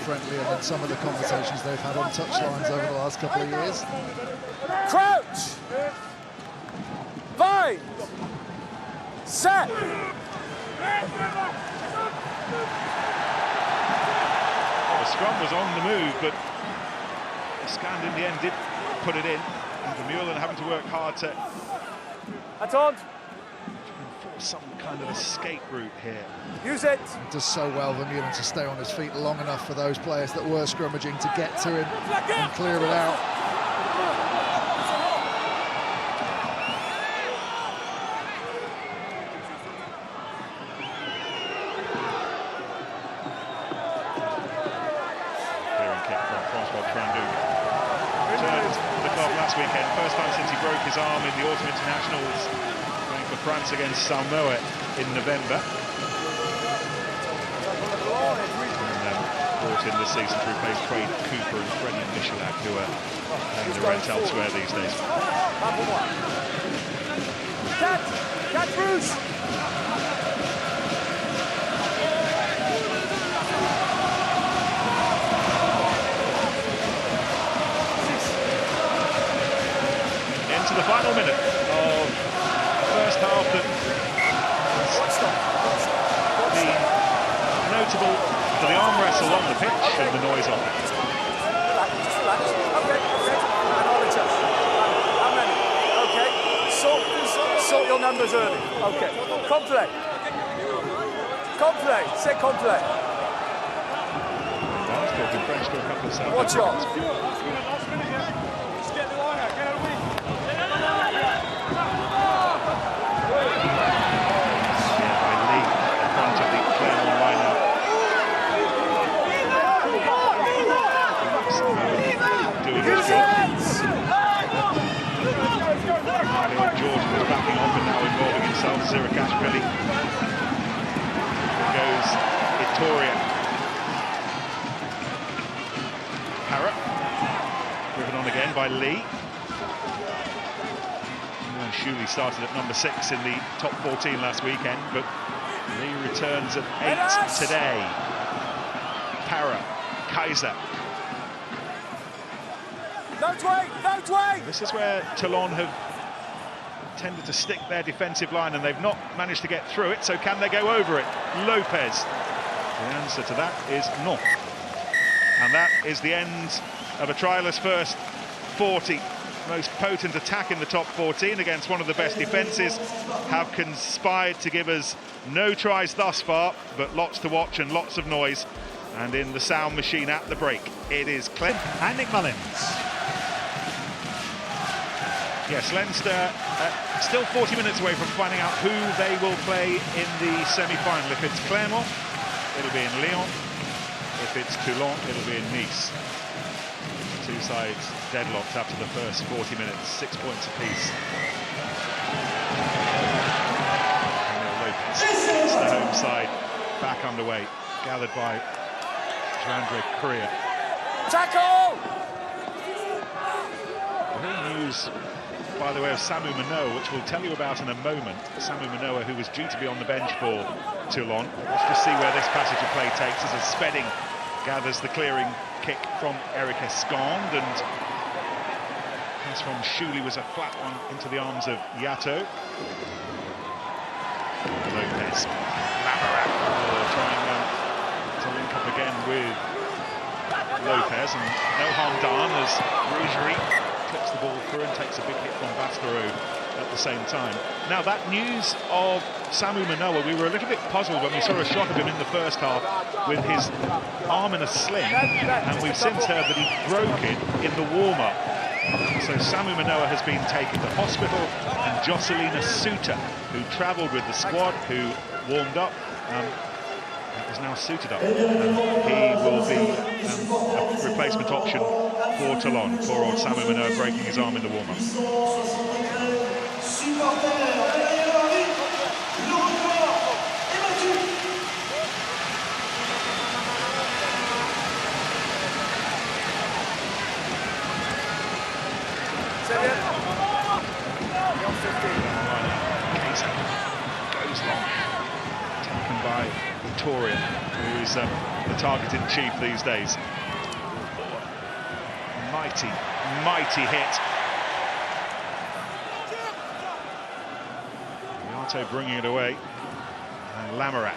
Friendlier than some of the conversations they've had on touchlines over the last couple of years. Crouch! Bind! Set! The scrum was on the move, but the Scand in the end did put it in. And Vermeulen having to work hard to Attend! force some kind of escape route here. Use it! He does so well, Vermeulen, to stay on his feet long enough for those players that were scrummaging to get to him and clear it out. last weekend. First time since he broke his arm in the Autumn Internationals, playing for France against Samoa in November. And brought in this season to replace Craig Cooper and Freddie Michalak, who are paying the rent elsewhere these days. Catch Bruce! Into the final minute of the first half that the notable for the arm wrestle on the pitch and the noise on it. Just relax. Okay. And I'll adjust. How many? Okay. Sort your numbers early. Okay. Complet. Say complet. Well, talking French to a couple of South Watch out. Clermont line-up. Doing his job. George was backing off and now involving himself. Zirakashvili. There goes Itoria. Parrott. Driven on again by Lee. And Shuley started at number 6 in the top 14 last weekend, but Lee returns at 8 today. Para, Kaiser. Don't wait! This is where Toulon have tended to stick their defensive line and they've not managed to get through it, so can they go over it? Lopez. The answer to that is no. And that is the end of a trialist first 40. Most potent attack in the top 14 against one of the best defences, have conspired to give us no tries thus far, but lots to watch and lots of noise. And in the sound machine at the break, it is Clem and Nick Mullins. Yes, Leinster still 40 minutes away from finding out who they will play in the semi-final. If it's Clermont, it'll be in Lyon. If it's Toulon, it'll be in Nice. Two sides deadlocked after the first 40 minutes, 6 points apiece. Lopez, it's the home side, back underway, gathered by Joandre Correa. Tackle! The news, by the way, of Samu Manoa, which we'll tell you about in a moment. Samu Manoa, who was due to be on the bench for Toulon. Let's just see where this passage of play takes us as Spedding gathers the clearing kick from Eric Escond, and pass from Shuley was a flat one into the arms of Yato. Lopez, Lamarat trying to link up again with Lopez, and no harm done as Rougerie clips the ball through and takes a big hit from Bastero at the same time. Now, that news of Samu Manoa, we were a little bit puzzled when we saw a shot of him in the first half with his arm in a sling, and we've since heard that he broke it in the warm-up. So Samu Manoa has been taken to hospital, and Jocelina Suter, who travelled with the squad, who warmed up, is now suited up, and he will be a replacement option for Toulon. Poor old Samu Manoa breaking his arm in the warm-up. Goes long, taken by Victoria, who is the target-in-chief these days. Mighty hit. Yato bringing it away, and Lamarat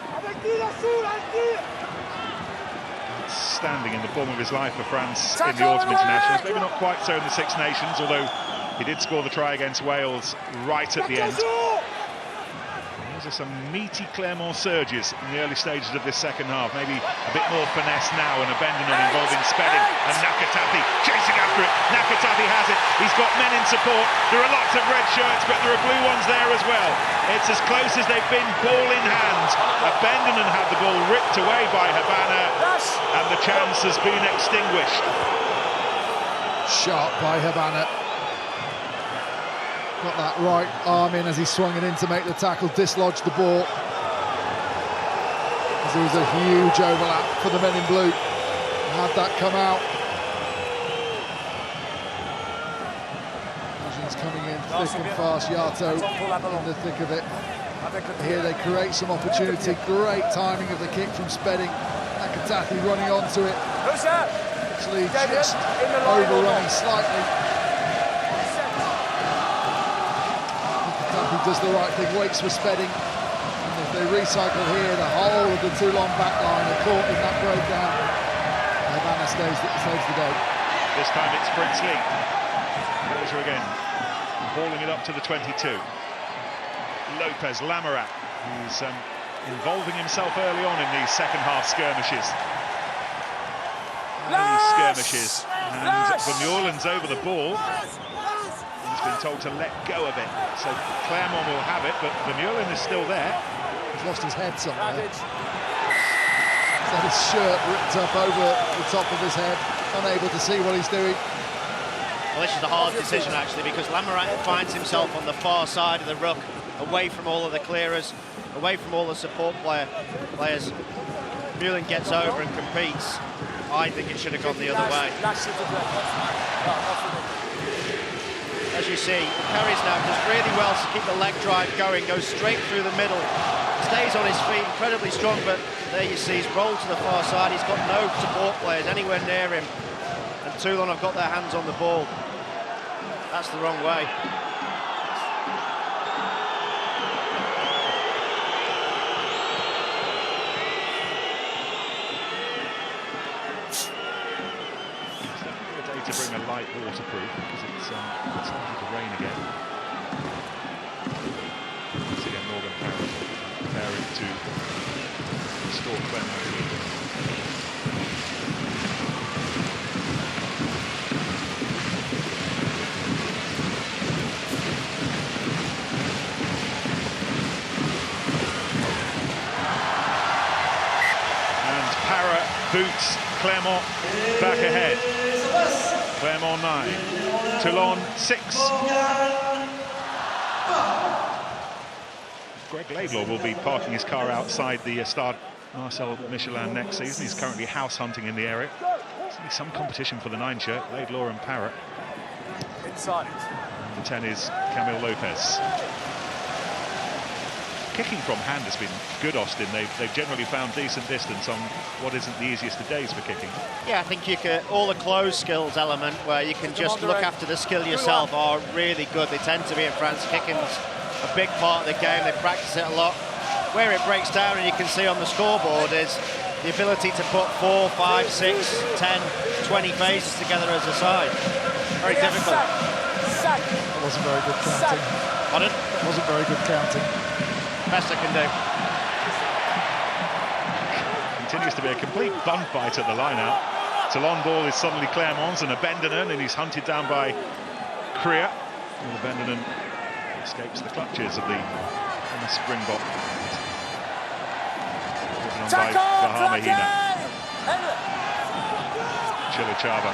standing in the form of his life for France in the Autumn Internationals. Maybe not quite so in the Six Nations, although he did score the try against Wales right at the end. Those are some meaty Clermont surges in the early stages of this second half. Maybe a bit more finesse now, and a Bendenon involving Spedding and Nakatapi chasing after it. Nakatapi has it. He's got men in support. There are lots of red shirts, but there are blue ones there as well. It's as close as they've been, ball in hand. Bendenon had the ball ripped away by Habana, and the chance has been extinguished. Sharp by Habana. Got that right arm in as he swung it in to make the tackle, dislodged the ball. As there was a huge overlap for the men in blue. Had that come out. Asians coming in thick and fast, Yato in the thick of it. Here they create some opportunity, great timing of the kick from Spedding. Nakatathi running onto it. Actually just overrunning slightly. Nakatathi does the right thing, waits for Spedding. And if they recycle here, the whole of the Toulon back line are caught in that breakdown. Havana saves the day. This time it's Princely. Rosa again, balling it up to the 22. Lopez, Lamarat, who's involving himself early on in these second half skirmishes. And Vermeulen's over the ball. He's been told to let go of it. So Clermont will have it, but Vermeulen is still there. He's lost his head somewhere. He's had his shirt ripped up over the top of his head, unable to see what he's doing. Well, this is a hard decision, actually, because Lamarat finds himself on the far side of the ruck, away from all of the clearers, away from all the support players. Vermeulen gets over and competes. I think it should have gone the other way. As you see, carries now does really well to keep the leg drive going, goes straight through the middle, stays on his feet, incredibly strong, but there you see he's rolled to the far side. He's got no support players anywhere near him, and Toulon have got their hands on the ball. That's the wrong way. To bring a light waterproof because it's started to rain again. Once again, Morgan Parrott preparing to restore Clermont. And Parrott boots Clermont back ahead. Clermont 9, Toulon 6. Greg Laidlaw will be parking his car outside the Stade Marcel Michelin next season. He's currently house hunting in the area. There's some competition for the 9 shirt, Laidlaw and Parrott. Inside. And the 10 is Camille Lopez. Kicking from hand has been good, Austin. They've generally found decent distance on what isn't the easiest of days for kicking. Yeah, I think you can, all the closed skills element where you can just look after the skill yourself are really good. They tend to be in France. Kicking's a big part of the game. They practice it a lot. Where it breaks down, and you can see on the scoreboard, is the ability to put 4, 5, 6, 10, 20 phases together as a side. Very difficult. That wasn't very good counting. Pardon? Wasn't very good counting. Best I can do. Continues to be a complete bun fight at the line-out. Toulon ball is suddenly Clermont's and Abendinen, and he's hunted down by Kriya. And Abendinen escapes the clutches of the Springbok. Driven on by Bahamahina. Chilichava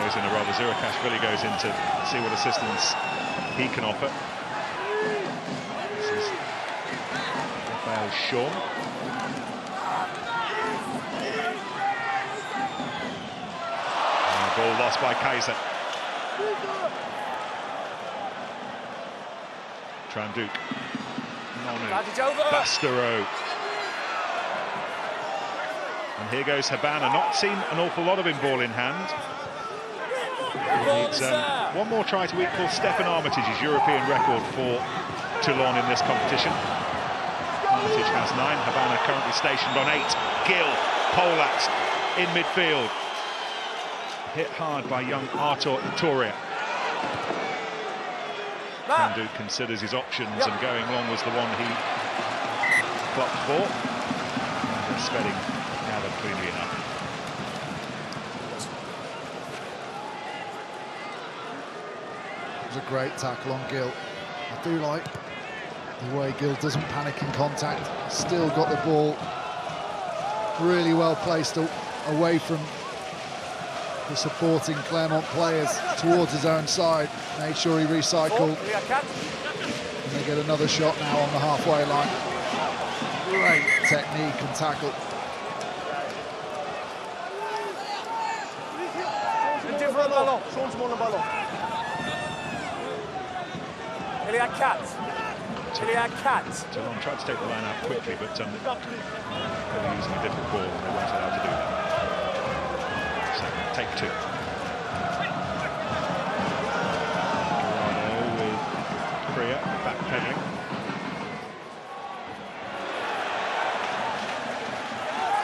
goes in a rather. Zirakashvili goes in to see what assistance he can offer. Sean. Ball lost by Kaiser. Tranduk. Nonu. Bastero. And here goes Habana. Not seen an awful lot of him ball in hand. He needs one more try to equal Stephen Armitage's European record for Toulon in this competition. Armitage has 9, Habana currently stationed on 8. Gill, Polak in midfield. Hit hard by young Artur Itoria. Tranduk considers his options, and going long was the one he clocked for. And Spedding gathered cleanly enough. It was a great tackle on Gill. I do like the way Gill doesn't panic in contact. Still got the ball really well placed away from the supporting Clermont players towards his own side. Made sure he recycled. And they get another shot now on the halfway line. Great technique and tackle. Toulon tried to take the line out quickly, but they were using a different ball and they weren't allowed to do that. So, take two. Gerardo with Priya backpedaling.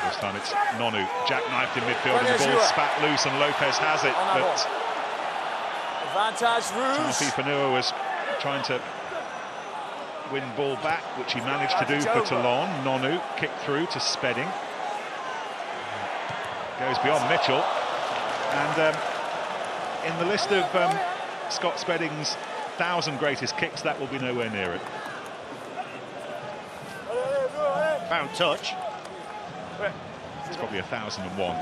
This time it's Nonu, jackknifed in midfield and the ball spat loose and Lopez has it, but Tafi Fanua was trying to win ball back, which he managed to do for Toulon. Nonu kicked through to Spedding. Goes beyond Mitchell. And in the list of Scott Spedding's 1,000 greatest kicks, that will be nowhere near it. Found touch. It's probably 1,001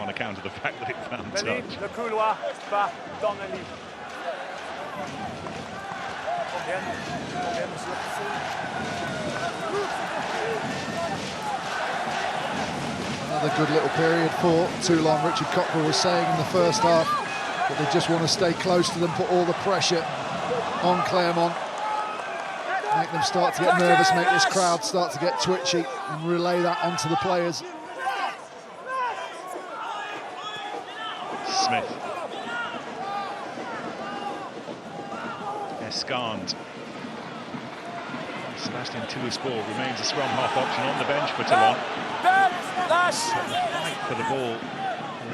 on account of the fact that it found touch. Another good little period for Toulon. Richard Cockrell was saying in the first half that they just want to stay close to them, put all the pressure on Clermont, make them start to get nervous, make this crowd start to get twitchy, and relay that onto the players. Smith. Escand. Sebastian Touisport remains a scrum half option on the bench for Toulon. The fight for the ball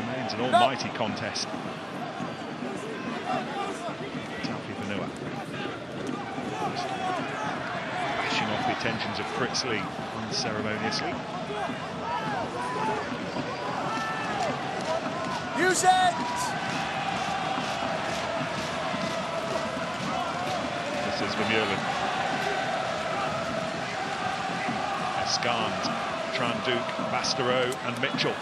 remains an almighty contest. Tafi Fanua. Bashing off the attentions of Pritzley unceremoniously. Use it! This is Vermeulen. Escand, Tranduc, Bastereau and Mitchell.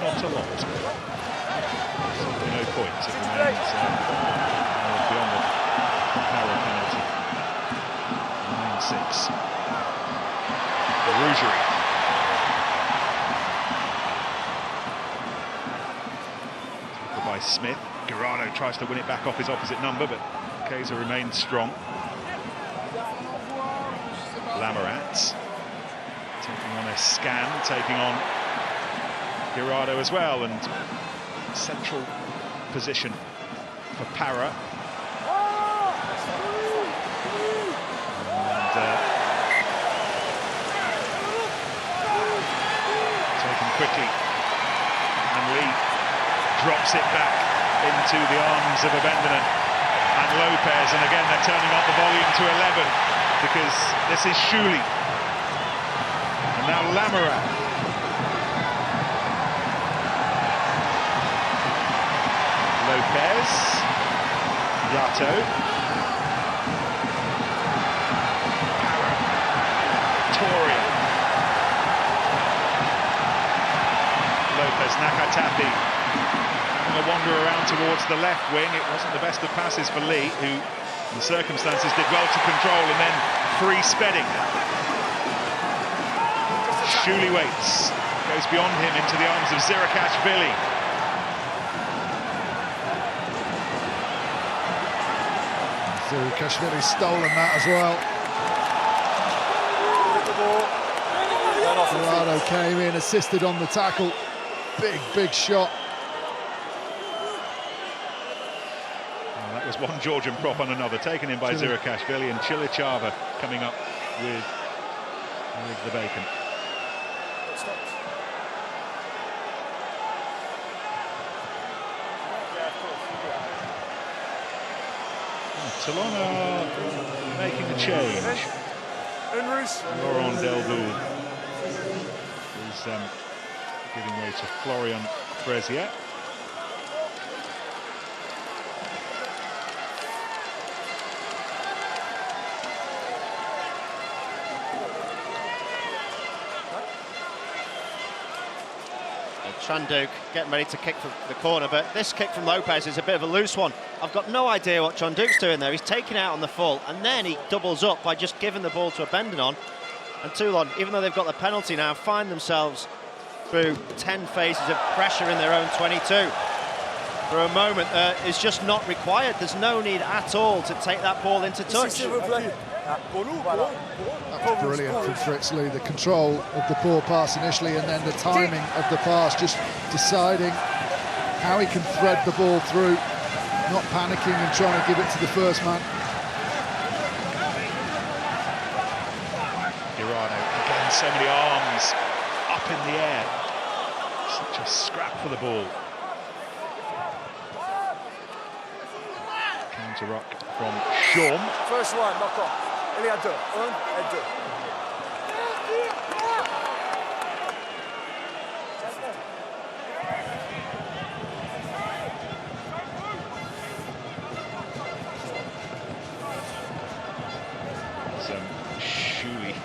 Not a lot. Simply no points. It remains beyond the power penalty. 9-6. Rougerie. Tackled by Smith. Gerardo tries to win it back off his opposite number, but Kaiser remains strong. Lamorat taking on a scan, taking on Gerardo as well, and central position for Para. And quickly. And Lee drops it back into the arms of Abendinen and Lopez, and again they're turning up the volume to 11 because this is Shuli. And now Lamara. Lopez. Yato. Toria. Lopez, Nakatapi. Having a wander around towards the left wing. It wasn't the best of passes for Lee, who in the circumstances did well to control, and then free spedding. Shuli waits, goes beyond him into the arms of Zirakashvili. Zirakashvili's stolen that as well. Gerardo came in, assisted on the tackle. Big shot. Well, that was one Georgian prop on another, taken in by Zirakashvili, and Chilichava coming up with the bacon. Toulon are making a change. Laurent Delvaux is giving way to Florian Frazier. Tranduk getting ready to kick for the corner, but this kick from Lopez is a bit of a loose one. I've got no idea what Tranduk's doing there. He's taking out on the full, and then he doubles up by just giving the ball to Abendinen. And Toulon, even though they've got the penalty now, find themselves through 10 phases of pressure in their own 22. For a moment, it's just not required. There's no need at all to take that ball into touch. That's brilliant from Fritz Lee, the control of the poor pass initially, and then the timing of the pass, just deciding how he can thread the ball through, not panicking and trying to give it to the first man. Gerardo, again, so many arms up in the air. Such a scrap for the ball. Counter rock from Shaw. First line, knock on. Il y a deux. Un et deux. Shuli,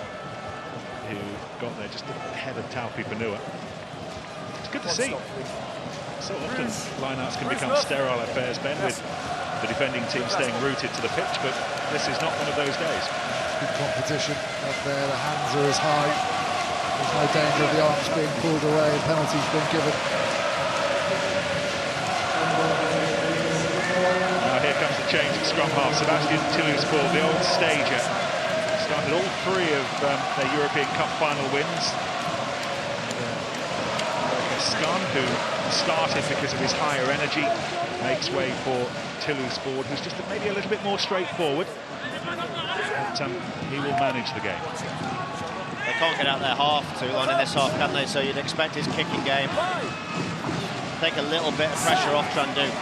who got there just ahead of Taupi Panua. It's good to see. So often lineouts can become sterile affairs, Ben, with the defending team staying rooted to the pitch, but this is not one of those days. Good competition up there, the hands are as high. There's no danger of the arms being pulled away, penalties being given. Now here comes the change at scrum half. Sebastian Tillous-Ball, the old stager, started all three of their European Cup final wins. Scan, who started because of his higher energy, makes way for Tillous-Ball, who's just maybe a little bit more straightforward. But he will manage the game. They can't get out their half Toulon in this half, can they? So you'd expect his kicking game take a little bit of pressure off Tranduk.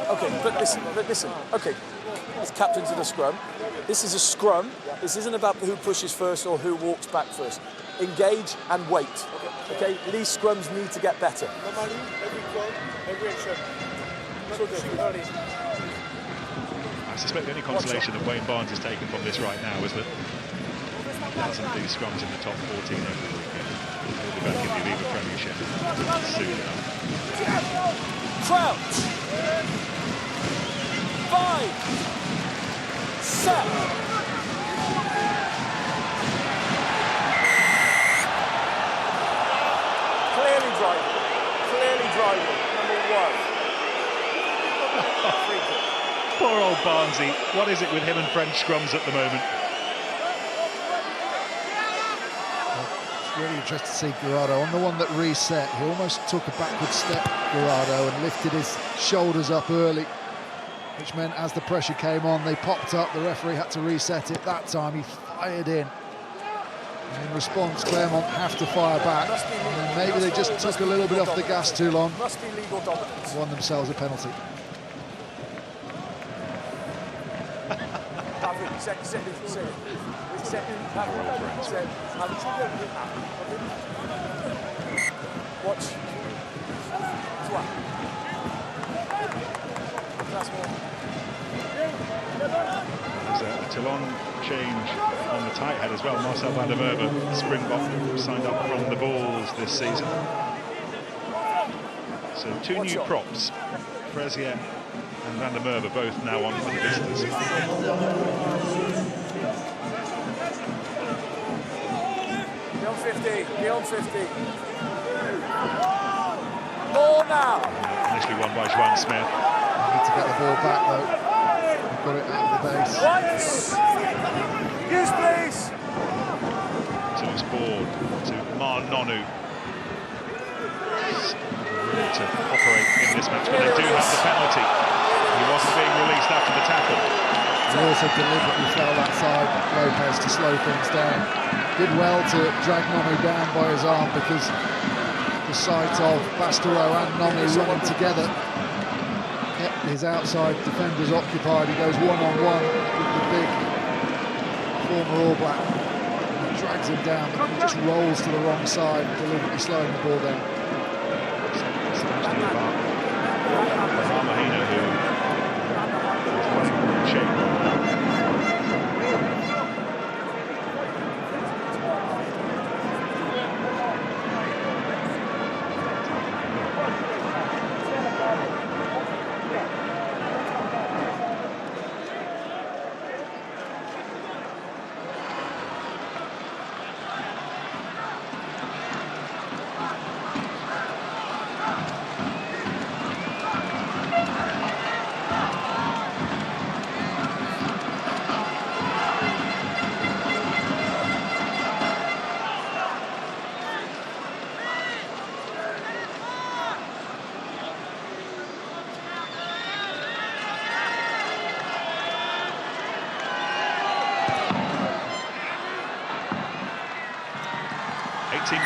Okay, but listen. Okay, as captains of the scrum, this is a scrum. This isn't about who pushes first or who walks back first. Engage and wait. Okay, these scrums need to get better. I suspect the only consolation that Wayne Barnes has taken from this right now is that he doesn't do scrums in the top 14 every weekend. He'll be back in the Aviva Premiership soon enough. Crouch. 5. Set. Clearly driving. Number 1. Poor old Barnesy. What is it with him and French scrums at the moment? It's really interesting to see Gerardo on the one that reset. He almost took a backward step, Gerardo, and lifted his shoulders up early. which meant as the pressure came on, they popped up. The referee had to reset it. That time he fired in. And in response, Clermont have to fire back. And maybe they just took a little bit off the gas too long. Must be legal dominance. Won themselves a penalty. Watch. There's a Toulon change on the tight head as well. Marcel van der Merwe, Springbok, signed up from the Bulls this season. So two new props, Frazier and van der Merwe, both now on for the visitors. Beyond 50, beyond 50. Ball now. Initially won by Juan Smith. Need to get the ball back though. They've got it out of the base. Once. Use please. So it's board to Nonu. Really to operate in this match, but they do have the penalty. He wasn't being released after the tackle. He also deliberately fell that side, Lopez, to slow things down. Did well to drag Nonu down by his arm, because the sight of Bastareaud and Nonu running together kept his outside defenders occupied. He goes one-on-one with the big former All Black. And he drags him down, but he just rolls to the wrong side, deliberately slowing the ball down. Mahina, who is running shape.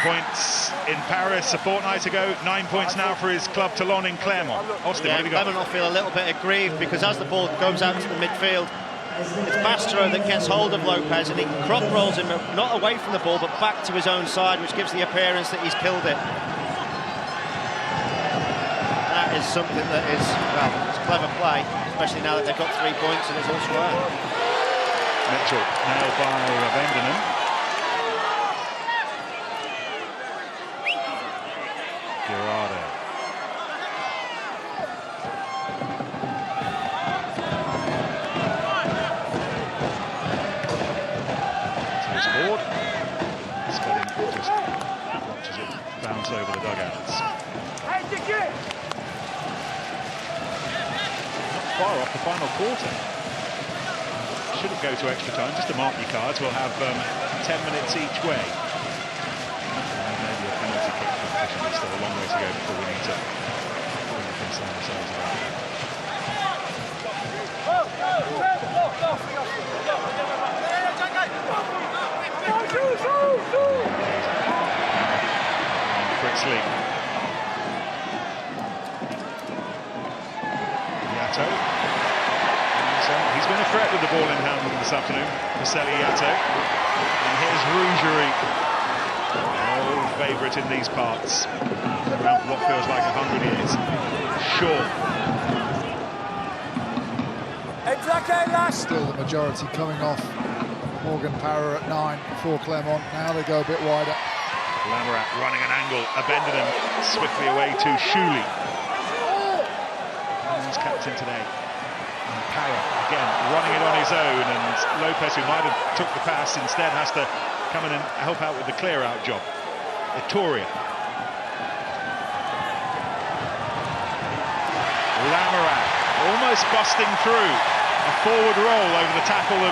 Points in Paris a fortnight ago, 9 points now for his club Toulon in Clermont. Austin, what have you got? Clermont feel a little bit aggrieved, because as the ball goes out to the midfield, it's Bastareaud that gets hold of Lopez, and he crop rolls him not away from the ball but back to his own side, which gives the appearance that he's killed it. That is something that is, well, it's clever play, especially now that they've got 3 points and it's all square. Mitchell nailed by Vendenham. Gerardo. To his board. Spedding just watches it bounce over the dugouts. Not far off the final quarter. Shouldn't go to extra time, just to mark your cards. We'll have 10 minutes each way. Maybe a penalty kick. There's still a long way to go before we need to concern ourselves about it. Fritzley. Yato. He's been a threat with the ball in hand this afternoon, Marcel Yato. And here's Rougerie. Old favourite in these parts, around for what feels like 100 years. Sure. Still the majority coming off. Morgan Parra at 9 for Clermont. Now they go a bit wider. Lamarat running an angle. Abendenham swiftly away to Shuley. He's captain today. And Parra again running it on his own, and Lopez, who might have took the pass, instead has to come in and help out with the clear-out job. Ettoria. Lamarat almost busting through. A forward roll over the tackle of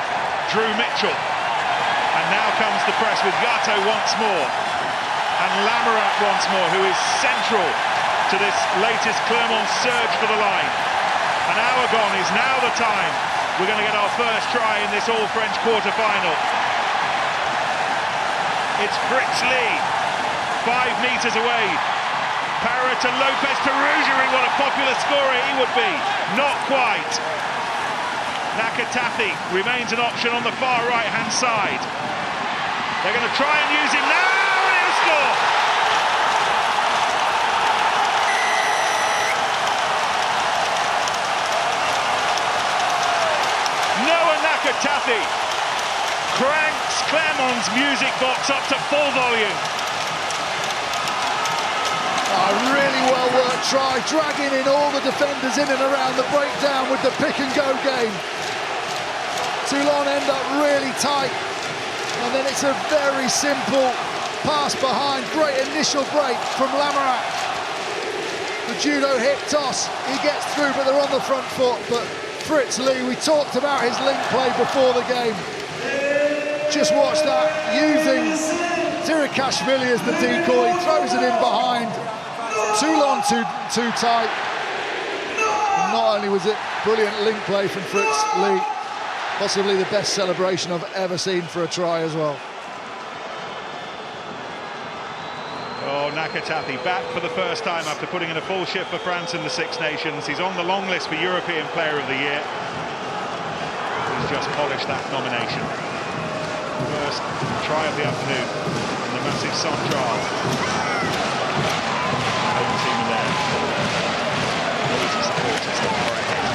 Drew Mitchell. And now comes the press with Yato once more. And Lamarat once more, who is central to this latest Clermont surge for the line. An hour gone is now the time. We're going to get our first try in this all-French quarter-final. It's Fritz Lee, 5 metres away. Parra to Lopez to Rougerie, what a popular scorer he would be. Not quite. Nakatafi remains an option on the far right-hand side. They're going to try and use him now, and he'll score! Noah Nakatafi cranks Clermont's music box up to full volume. A really well worked try, dragging in all the defenders in and around the breakdown with the pick and go game. Toulon end up really tight, and then it's a very simple pass behind. Great initial break from Lamarat. The judo hit toss, he gets through, but they're on the front foot. But Fritz Lee, we talked about his link play before the game. Just watch that, using Zirikashvili as the decoy, throws it in behind. Toulon too tight. And not only was it brilliant link play from Fritz Lee, possibly the best celebration I've ever seen for a try as well. Oh, Nakatafi back for the first time after putting in a full shift for France in the Six Nations. He's on the long list for European Player of the Year. He's just polished that nomination. First try of the afternoon in the massive Central. Home team are there. Noisy supporters that are ahead.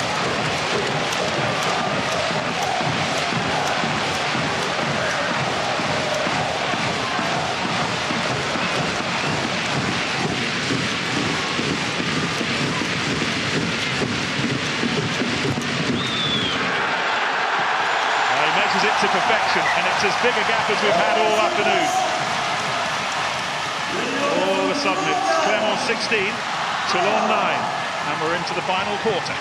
He measures it to perfection, and it's as big a gap as we've had all afternoon. All of a sudden, it's Clermont 16, Toulon 9, and we're into the final quarter.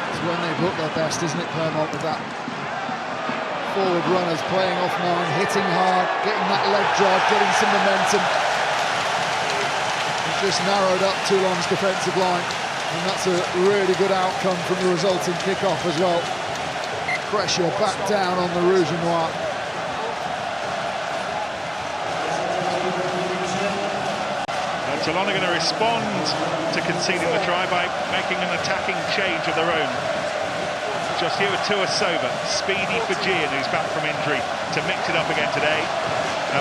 It's when they've looked their best, isn't it, Clermont, with that forward runners playing off 9, hitting hard, getting that leg drive, getting some momentum. It's just narrowed up Toulon's defensive line, and that's a really good outcome from the resulting kick-off as well. Pressure back down on the Rouge and Noir. Toulon are going to respond to conceding the try by making an attacking change of their own. Just here with Tua Soba, speedy Fijian, who's back from injury, to mix it up again today,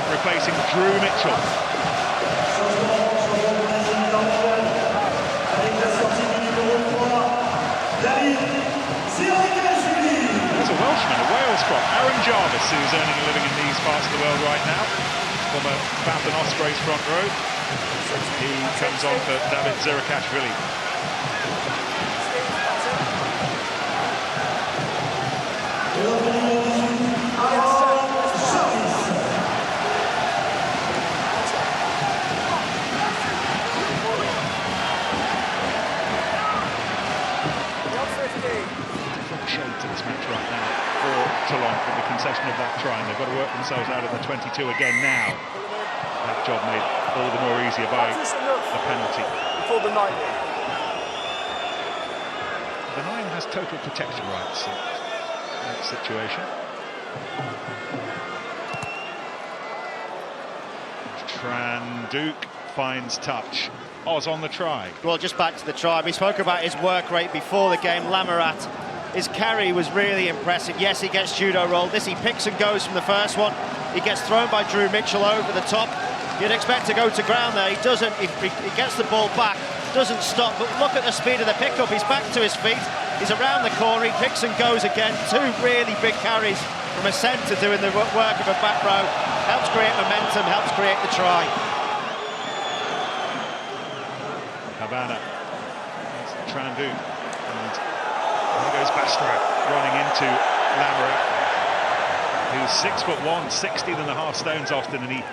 replacing Drew Mitchell. There's a Welshman, a Wales prop, Aaron Jarvis, who's earning a living in these parts of the world right now, former Bath and Ospreys front row. He comes on for David Zirikashvili. Different shape to this match right now for Toulon with the concession of that try, and they've got to work themselves out of the 22 again now. That job made all the more easier by the penalty. Before the 9. The 9 has total protection rights in that situation. Tranduk finds touch. Oz on the try. Well, just back to the try. We spoke about his work rate before the game. Lamarat, his carry was really impressive. Yes, he gets judo rolled. This he picks and goes from the first one. He gets thrown by Drew Mitchell over the top. You'd expect to go to ground there. He doesn't. He gets the ball back, doesn't stop. But look at the speed of the pickup. He's back to his feet. He's around the corner. He picks and goes again. 2 really big carries from a centre doing the work of a back row. Helps create momentum, helps create the try. Havana. Tranduk. And there goes Bastro running into Lamarat, who's 6'1", 60.5 stones often, and he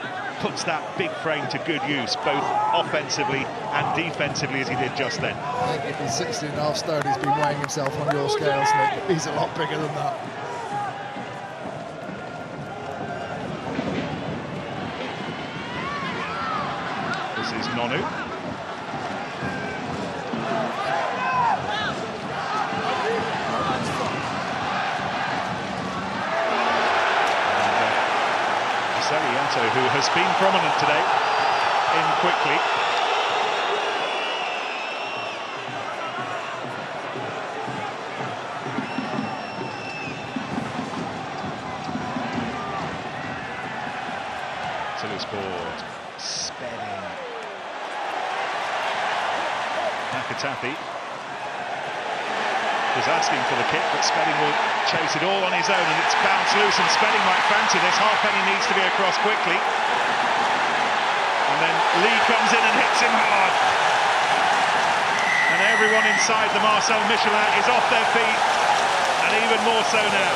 puts that big frame to good use, both offensively and defensively, as he did just then. I think if he's 60.5 stone, he's been weighing himself on your scales, Nick. He's a lot bigger than that. who has been prominent today, in quickly. Toulouse board, Spedding. Nakatafi was asking for the kick, but Spedding will chase it all on his own, and it's bounced loose, and Spedding might fancy this. Halfpenny needs to be across quickly. And then Lee comes in and hits him hard. And everyone inside the Marcel Michelin is off their feet, and even more so now.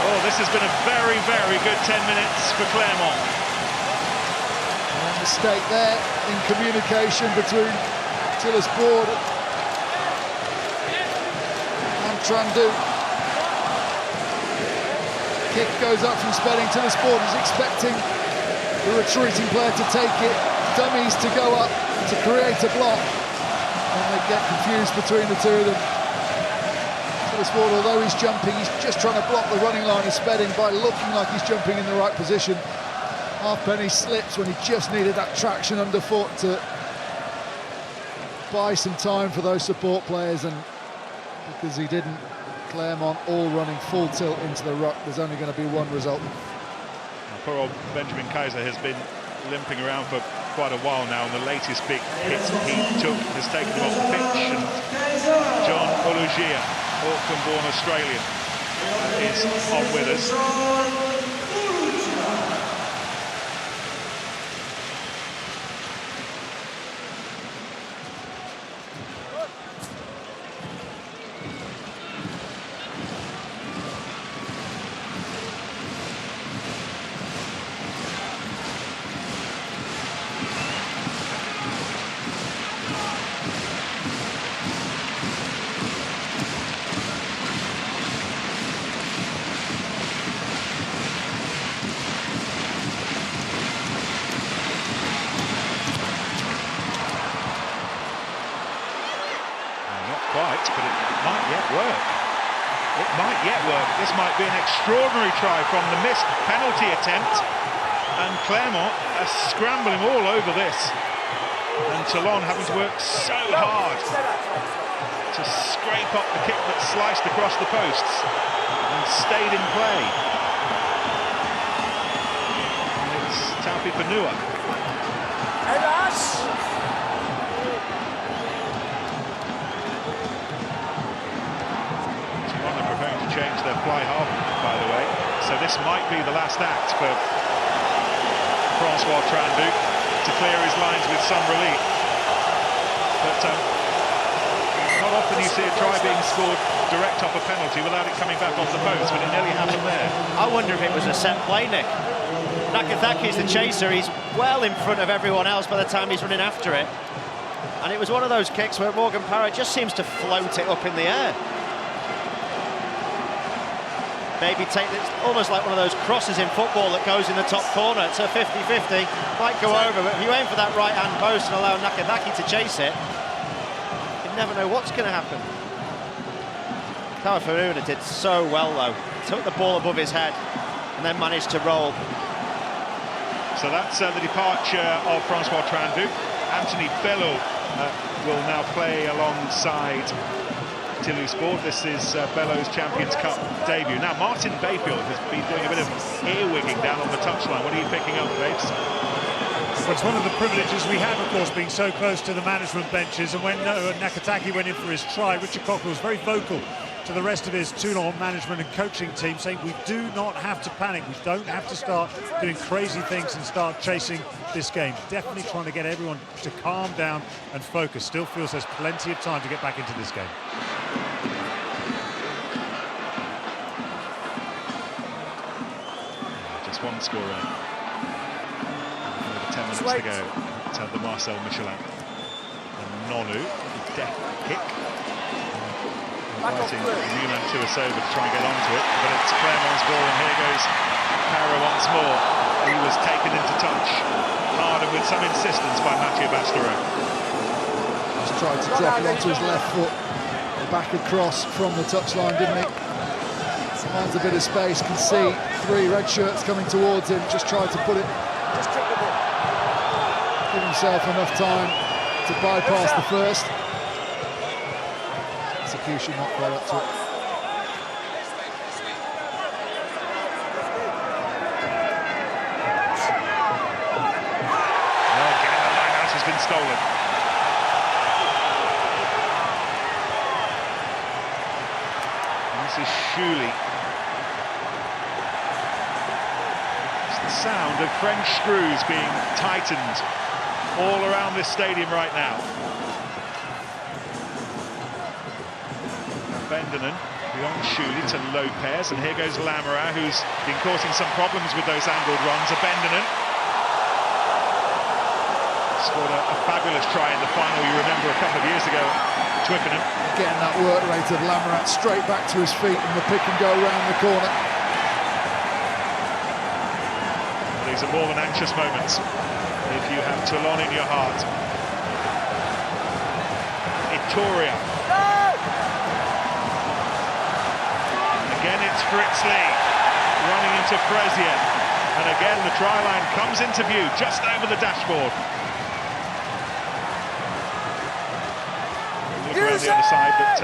Oh, this has been a very, very good 10 minutes for Clermont. A mistake there in communication between Toulouse board and Trandu. Kick goes up from Spedding. Toulouse board is expecting the retreating player to take it. Dummies to go up to create a block. And they get confused between the two of them. Toulouse board, although he's jumping, he's just trying to block the running line of Spedding by looking like he's jumping in the right position. Halfpenny slips when he just needed that traction underfoot to buy some time for those support players, and because he didn't, Clermont all running full tilt into the ruck. There's only going to be one result. Poor old Benjamin Kaiser has been limping around for quite a while now, and the latest big hit he took has taken him off the pitch. And John Olugia, Auckland-born Australian, is on with us. Quite, but it might yet work. It might yet work. This might be an extraordinary try from the missed penalty attempt, and Clermont are scrambling all over this, and Toulon having to work so hard to scrape up the kick that sliced across the posts and stayed in play. And it's Taupi Panua. Change their fly half, by the way, so this might be the last act for Francois Tranduc to clear his lines with some relief. But not often you see a try being scored direct off a penalty without it coming back off the post, but it nearly happened there. I wonder if it was a set play, Nick. Nakataki's the chaser, he's well in front of everyone else by the time he's running after it, and it was one of those kicks where Morgan Parrott just seems to float it up in the air. Maybe take it, almost like one of those crosses in football that goes in the top corner. It's a 50-50, might go over, but if you aim for that right-hand post and allow Nakataki to chase it, you never know what's going to happen. Tawafaruna did so well, though. Took the ball above his head and then managed to roll. So that's the departure of Francois Tranduc. Anthony Belleau will now play alongside Toulouse board. This is Belleau's Champions Cup debut. Now, Martin Bayfield has been doing a bit of earwigging down on the touchline. What are you picking up, Babes? Well, it's one of the privileges we have, of course, being so close to the management benches. And when Nakataki went in for his try, Richard Cocker was very vocal to the rest of his Toulon management and coaching team, saying we do not have to panic. We don't have to start doing crazy things and start chasing this game. Definitely trying to get everyone to calm down and focus. Still feels there's plenty of time to get back into this game. Just one scorer. Over 10 minutes to go. It's had the Marcel Michelin. And Nonu, deft kick. Inviting Newman to us over to try and get onto it, but it's Clermont's ball, and here goes Para once more. He was taken into touch hard and with some insistence by Mathieu Bastereau. Just tried to drop it onto his left foot, back across from the touchline, didn't he? Finds a bit of space, can see three red shirts coming towards him, just tried to put it himself enough time to bypass the first. Execution not quite up to it. Again, the linehouse has been stolen. This is Shuley. It's the sound of French screws being tightened all around this stadium right now. Bendenon beyond Shuley to Lopez, and here goes Lamara, who's been causing some problems with those angled runs. Bendenon scored a fabulous try in the final, you remember, a couple of years ago at Twickenham. Getting that work rate of Lamarat straight back to his feet and the pick and go round the corner. These are more than anxious moments if you have Toulon in your heart. Itoria. Again it's Fritzley running into Frazier, and again the try line comes into view just over the dashboard. Look around the other side, but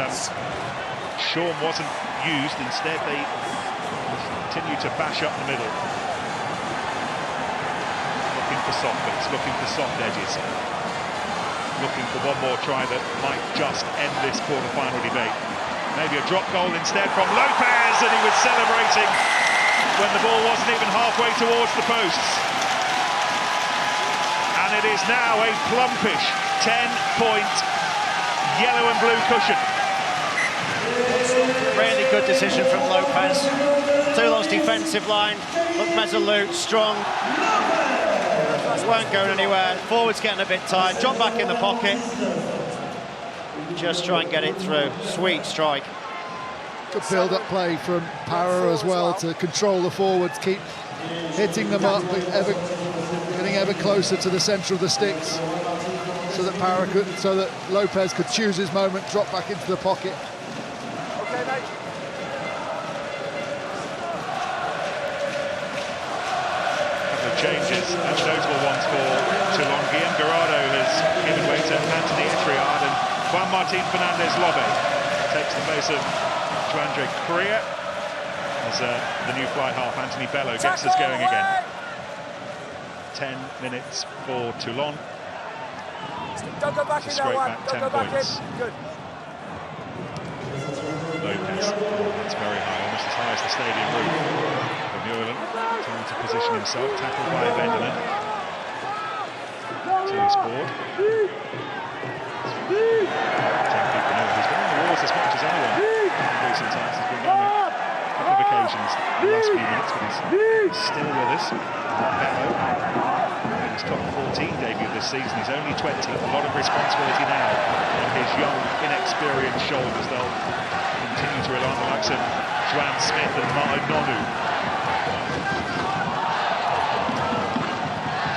Sean wasn't used. Instead they continue to bash up the middle. Looking for soft bits, looking for soft edges, looking for one more try that might just end this quarter-final debate. Maybe a drop goal instead from Lopez, and he was celebrating when the ball wasn't even halfway towards the posts. And it is now a plumpish 10-point yellow and blue cushion. Really good decision from Lopez. Toulon's defensive line looked resolute, strong. Weren't going anywhere. Forwards getting a bit tired. Drop back in the pocket. Just try and get it through. Sweet strike. Good build-up play from Para as well to control the forwards, keep hitting them up, but getting ever closer to the centre of the sticks, so that Lopez could choose his moment, drop back into the pocket. Okay, mate. Changes, and notable ones for Toulon. Guillaume Garrado has given way to Anthony Etriard, and Juan Martin Fernandez Lobe takes the place of Joandre Correa as the new fly half Anthony Bello gets us going again. 10 minutes for Toulon. Don't go back in Straight there, back, Don't 10 go back points. in. Good. Lopez, it's very high, almost as high as the stadium roof. Vermeulen trying to position himself, tackled by Bendenon. Team's board. He's been on the walls as much as anyone in recent times. He's been on a couple of occasions in the last few minutes, but he's still with us. Bello, in his top 14 debut this season, he's only 20. A lot of responsibility now on his young, inexperienced shoulders. They'll continue to rely on the likes of Joan Smith and Martin Nonu.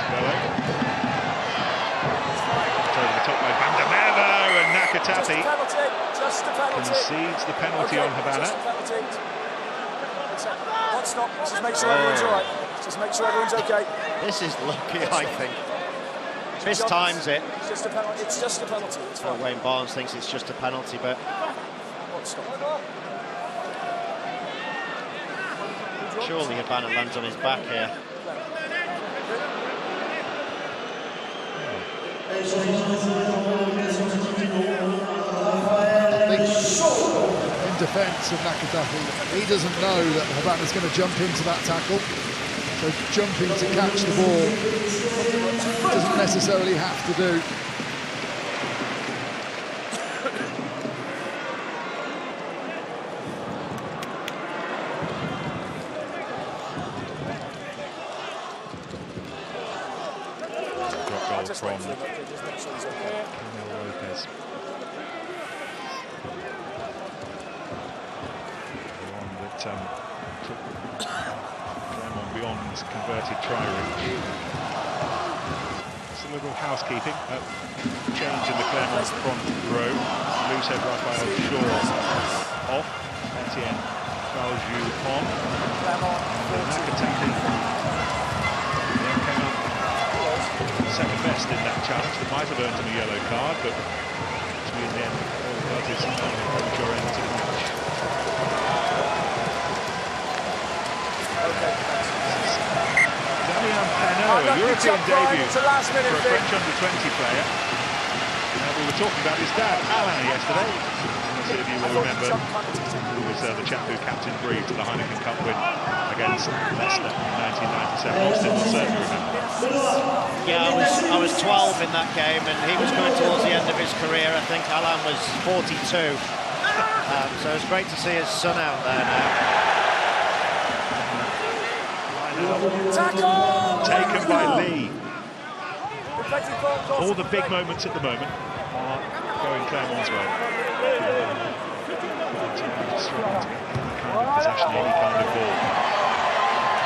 Bello. Over the top by Van der Merwe, and Nakatapi concedes the penalty on Havana. Stop. Just make sure everyone's all right. Just make sure everyone's okay. This is lucky, I think. This times it. It's just a penalty. It's just a penalty. It's fine. Wayne Barnes thinks it's just a penalty, but surely Havana lands on his back here. I think in defence of Nakatafi, he doesn't know that Havana's going to jump into that tackle, so jumping to catch the ball doesn't necessarily have to do. From Lopez. The one that took Clermont beyond converted try reach. Just a little housekeeping. Change in the Clermont front row. Loose head Raphael Shaw off. Etienne Valju on. And Nakataki then came up second best in that challenge. That might have earned him a yellow card, but in the end, all it does is premature end to the match. Damien Penaud, a European debut for a French under-20 player. We were talking about his dad, Alain, yesterday. Some of you will remember, who was the chap who captained Brive to the Heineken Cup win against Leicester in 1997. Austin will certainly remember. Yeah, I was 12 in that game, and he was coming towards the end of his career. I think Alain was 42. So it's great to see his son out there now. Taken by Lee. All the big moments at the moment are going Clermont's way. Possession, any kind of ball.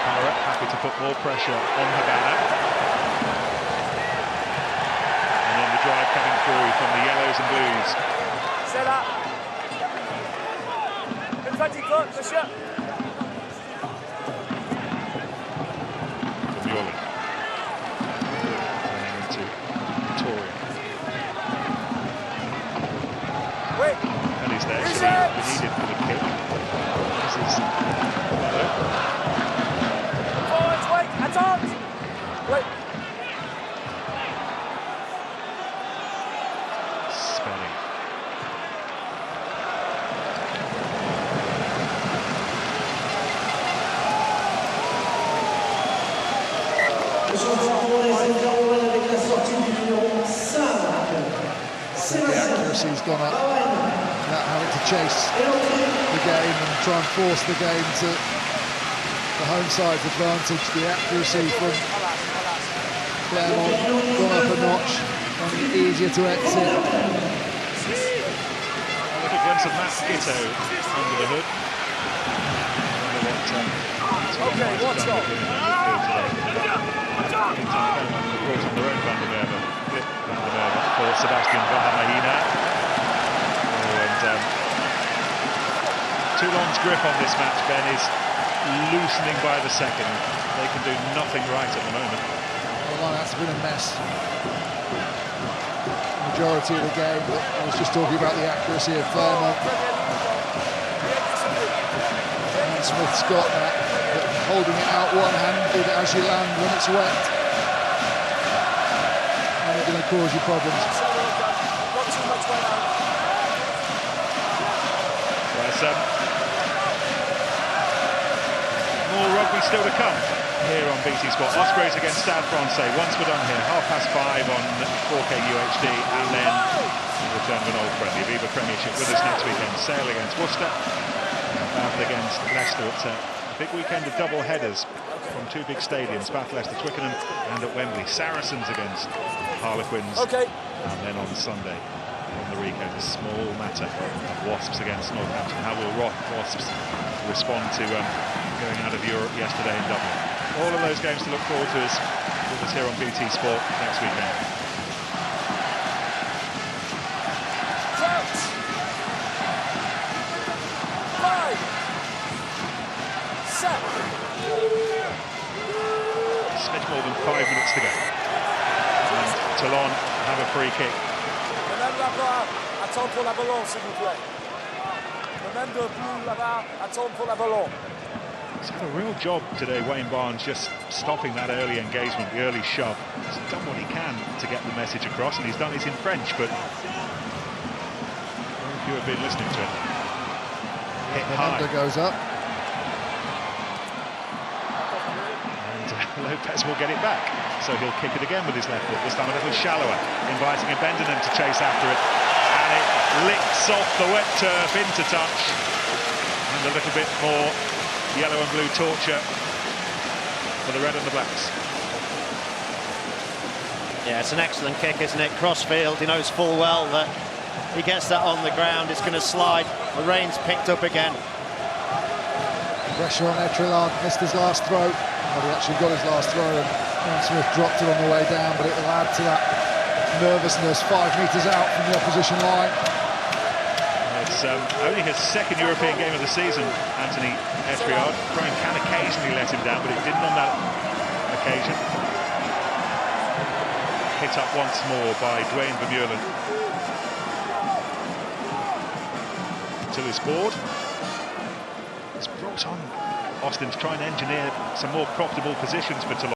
Parrott happy to put more pressure on Habana. And then the drive coming through from the yellows and blues. Set up. Into Victoria. And he's there, so he needed for the kick. This is Spenning. The accuracy's gone up, not having to chase the game and try and force the game to the home side's advantage. The accuracy from Clermont gone up a notch, making it easier to exit. A little glimpse of Matt Gitto under the hood. Okay, watch out. Brought on their own Van der Merwe. Flip Van der Merwe for Sebastian Vahamahina. And Toulon's grip on this match, Ben, is loosening by the second. They can do nothing right at the moment. Well, that's been a mess. Majority of the game, but I was just talking about the accuracy of Clermont. And Smith's got that, but holding it out one-handed as you land when it's wet. And it's going to cause you problems. There's more rugby still to come here on BT Sport. Ospreys against Stade Francais. Once we're done here, 5:30 on 4K UHD, and then the return of an old friendly. Aviva Premiership with us next weekend. Sale against Worcester, Bath against Leicester. It's a big weekend of double headers from two big stadiums, Bath, Leicester, Twickenham, and at Wembley. Saracens against Harlequins, and then on Sunday on the weekend, a small matter of Wasps against Northampton. How will Wasps respond to going out of Europe yesterday in Dublin? All of those games to look forward to with us here on BT Sport next weekend. Smith, more than 5 minutes to go. And Toulon have a free kick. Attends pour la ballon, s'il vous plaît. Même de plus là-bas, attends pour la ballon. He's had a real job today, Wayne Barnes, just stopping that early engagement, the early shove. He's done what he can to get the message across, and he's done it in French, but very few have been listening to it. Hit high. Goes up. And Lopez will get it back, so he'll kick it again with his left foot, this time a little shallower, inviting Bendenham to chase after it. And it licks off the wet turf into touch, and a little bit more yellow and blue torture for the red and the blacks. Yeah, it's an excellent kick, isn't it? Crossfield, he knows full well that he gets that on the ground, it's going to slide. The rain's picked up again. Pressure on Etrillard, missed his last throw. Well, he actually got his last throw, and Smith dropped it on the way down, but it will add to that nervousness 5 metres out from the opposition line. It's only his second European game of the season, Anthony Etriard. Brian can occasionally let him down, but it didn't on that occasion. hit up once more by Dwayne Vermeulen. Till he's scored. It's brought on Austin to try and engineer some more profitable positions for Toulon.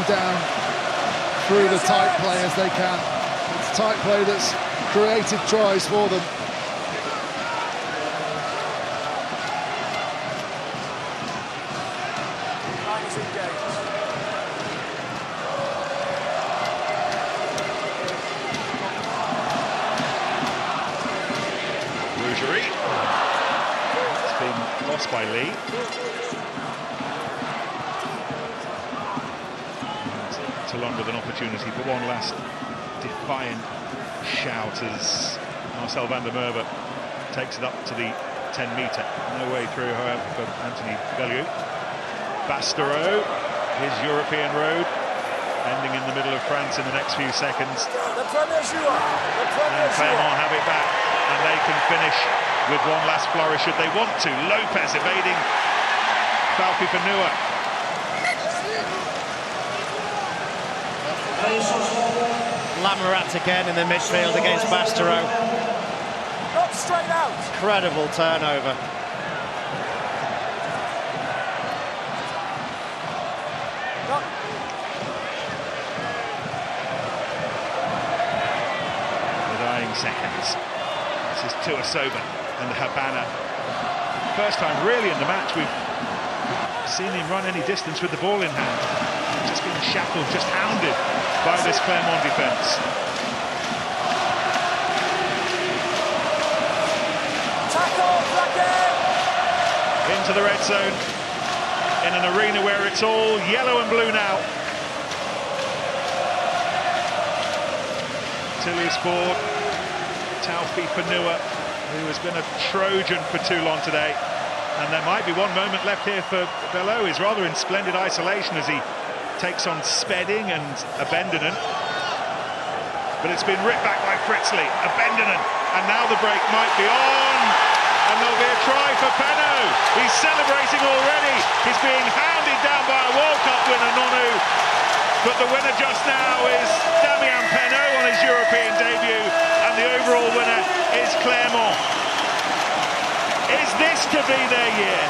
Down through the tight play as they can. It's tight play that's created tries for them. Rougerie. It's been lost by Lee. Toulon with an opportunity for one last defiant shout as Marcel van der Merwe takes it up to the 10-metre. No way through, however, for Anthony Bellew. Bastereau, his European road, ending in the middle of France in the next few seconds. And Clermont have it back, and they can finish with one last flourish if they want to. Lopez evading Falfi Panua. Lamarat again in the midfield against Bastereau. Not straight out. Incredible turnover. The dying seconds. This is Tuasoba and Habana. First time really in the match we've seen him run any distance with the ball in hand. Just been shackled, just hounded by this Clermont defence. Into the red zone, in an arena where it's all yellow and blue now. Tilly scored. Falfi Panua, who has been a Trojan for Toulon today. And there might be one moment left here for Bellew. He's rather in splendid isolation as he takes on Spedding and Abendinen. But it's been ripped back by Fritzley, Abendinen, and now the break might be on. And there'll be a try for Penaud. He's celebrating already. He's being hounded down by a World Cup winner, Nonu. But the winner just now is Damien Penaud on his European debut. And the overall winner is Clermont. Is this to be their year?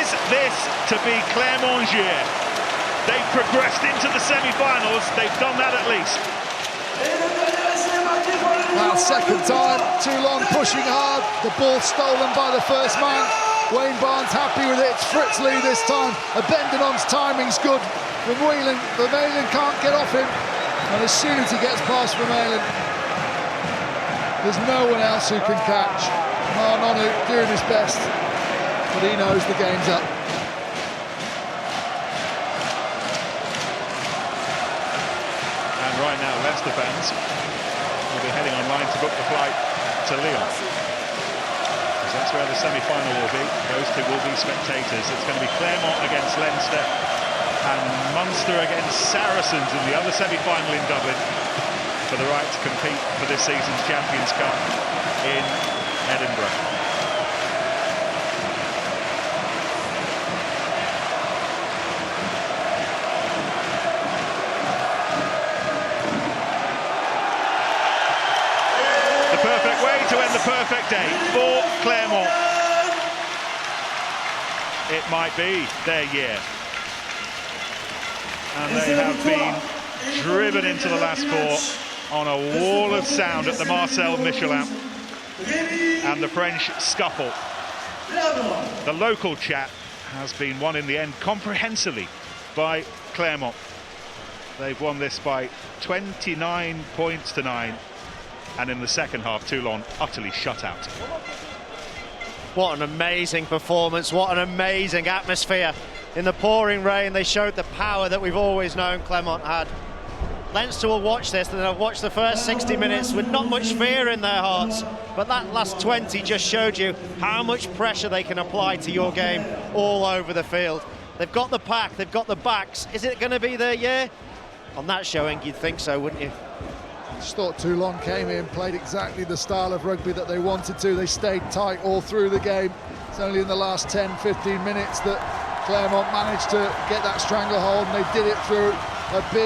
Is this to be Clermont's year? They've progressed into the semi-finals. They've done that at least. Now, second time, Toulon pushing hard. The ball stolen by the first man. Wayne Barnes happy with it. It's Fritz Lee this time. Bendenon's timing's good. Vermeulen can't get off him. And as soon as he gets past Vermeulen, there's no one else who can catch. Marnonu doing his best, but he knows the game's up. And right now, Leicester fans will be heading online to book the flight to Lyon, because that's where the semi-final will be. Those two will be spectators. It's going to be Clermont against Leinster and Munster against Saracens in the other semi-final in Dublin for the right to compete for this season's Champions Cup in Edinburgh. The perfect way to end the perfect day for Clermont. It might be their year. And they have been driven into the last four on a wall of sound at the Marcel Michelin, and the French scuffle. The local chat has been won in the end comprehensively by Clermont. They've won this by 29 points to 9, and in the second half, Toulon utterly shut out. What an amazing performance, what an amazing atmosphere. In the pouring rain, they showed the power that we've always known Clermont had. Leinster will watch this, and they'll watch the first 60 minutes with not much fear in their hearts, but that last 20 just showed you how much pressure they can apply to your game all over the field. They've got the pack, they've got the backs. Is it going to be their year? On that showing, you'd think so, wouldn't you? I just thought Toulon came in, played exactly the style of rugby that they wanted to. They stayed tight all through the game. It's only in the last 10-15 minutes that Clermont managed to get that stranglehold, and they did it through a big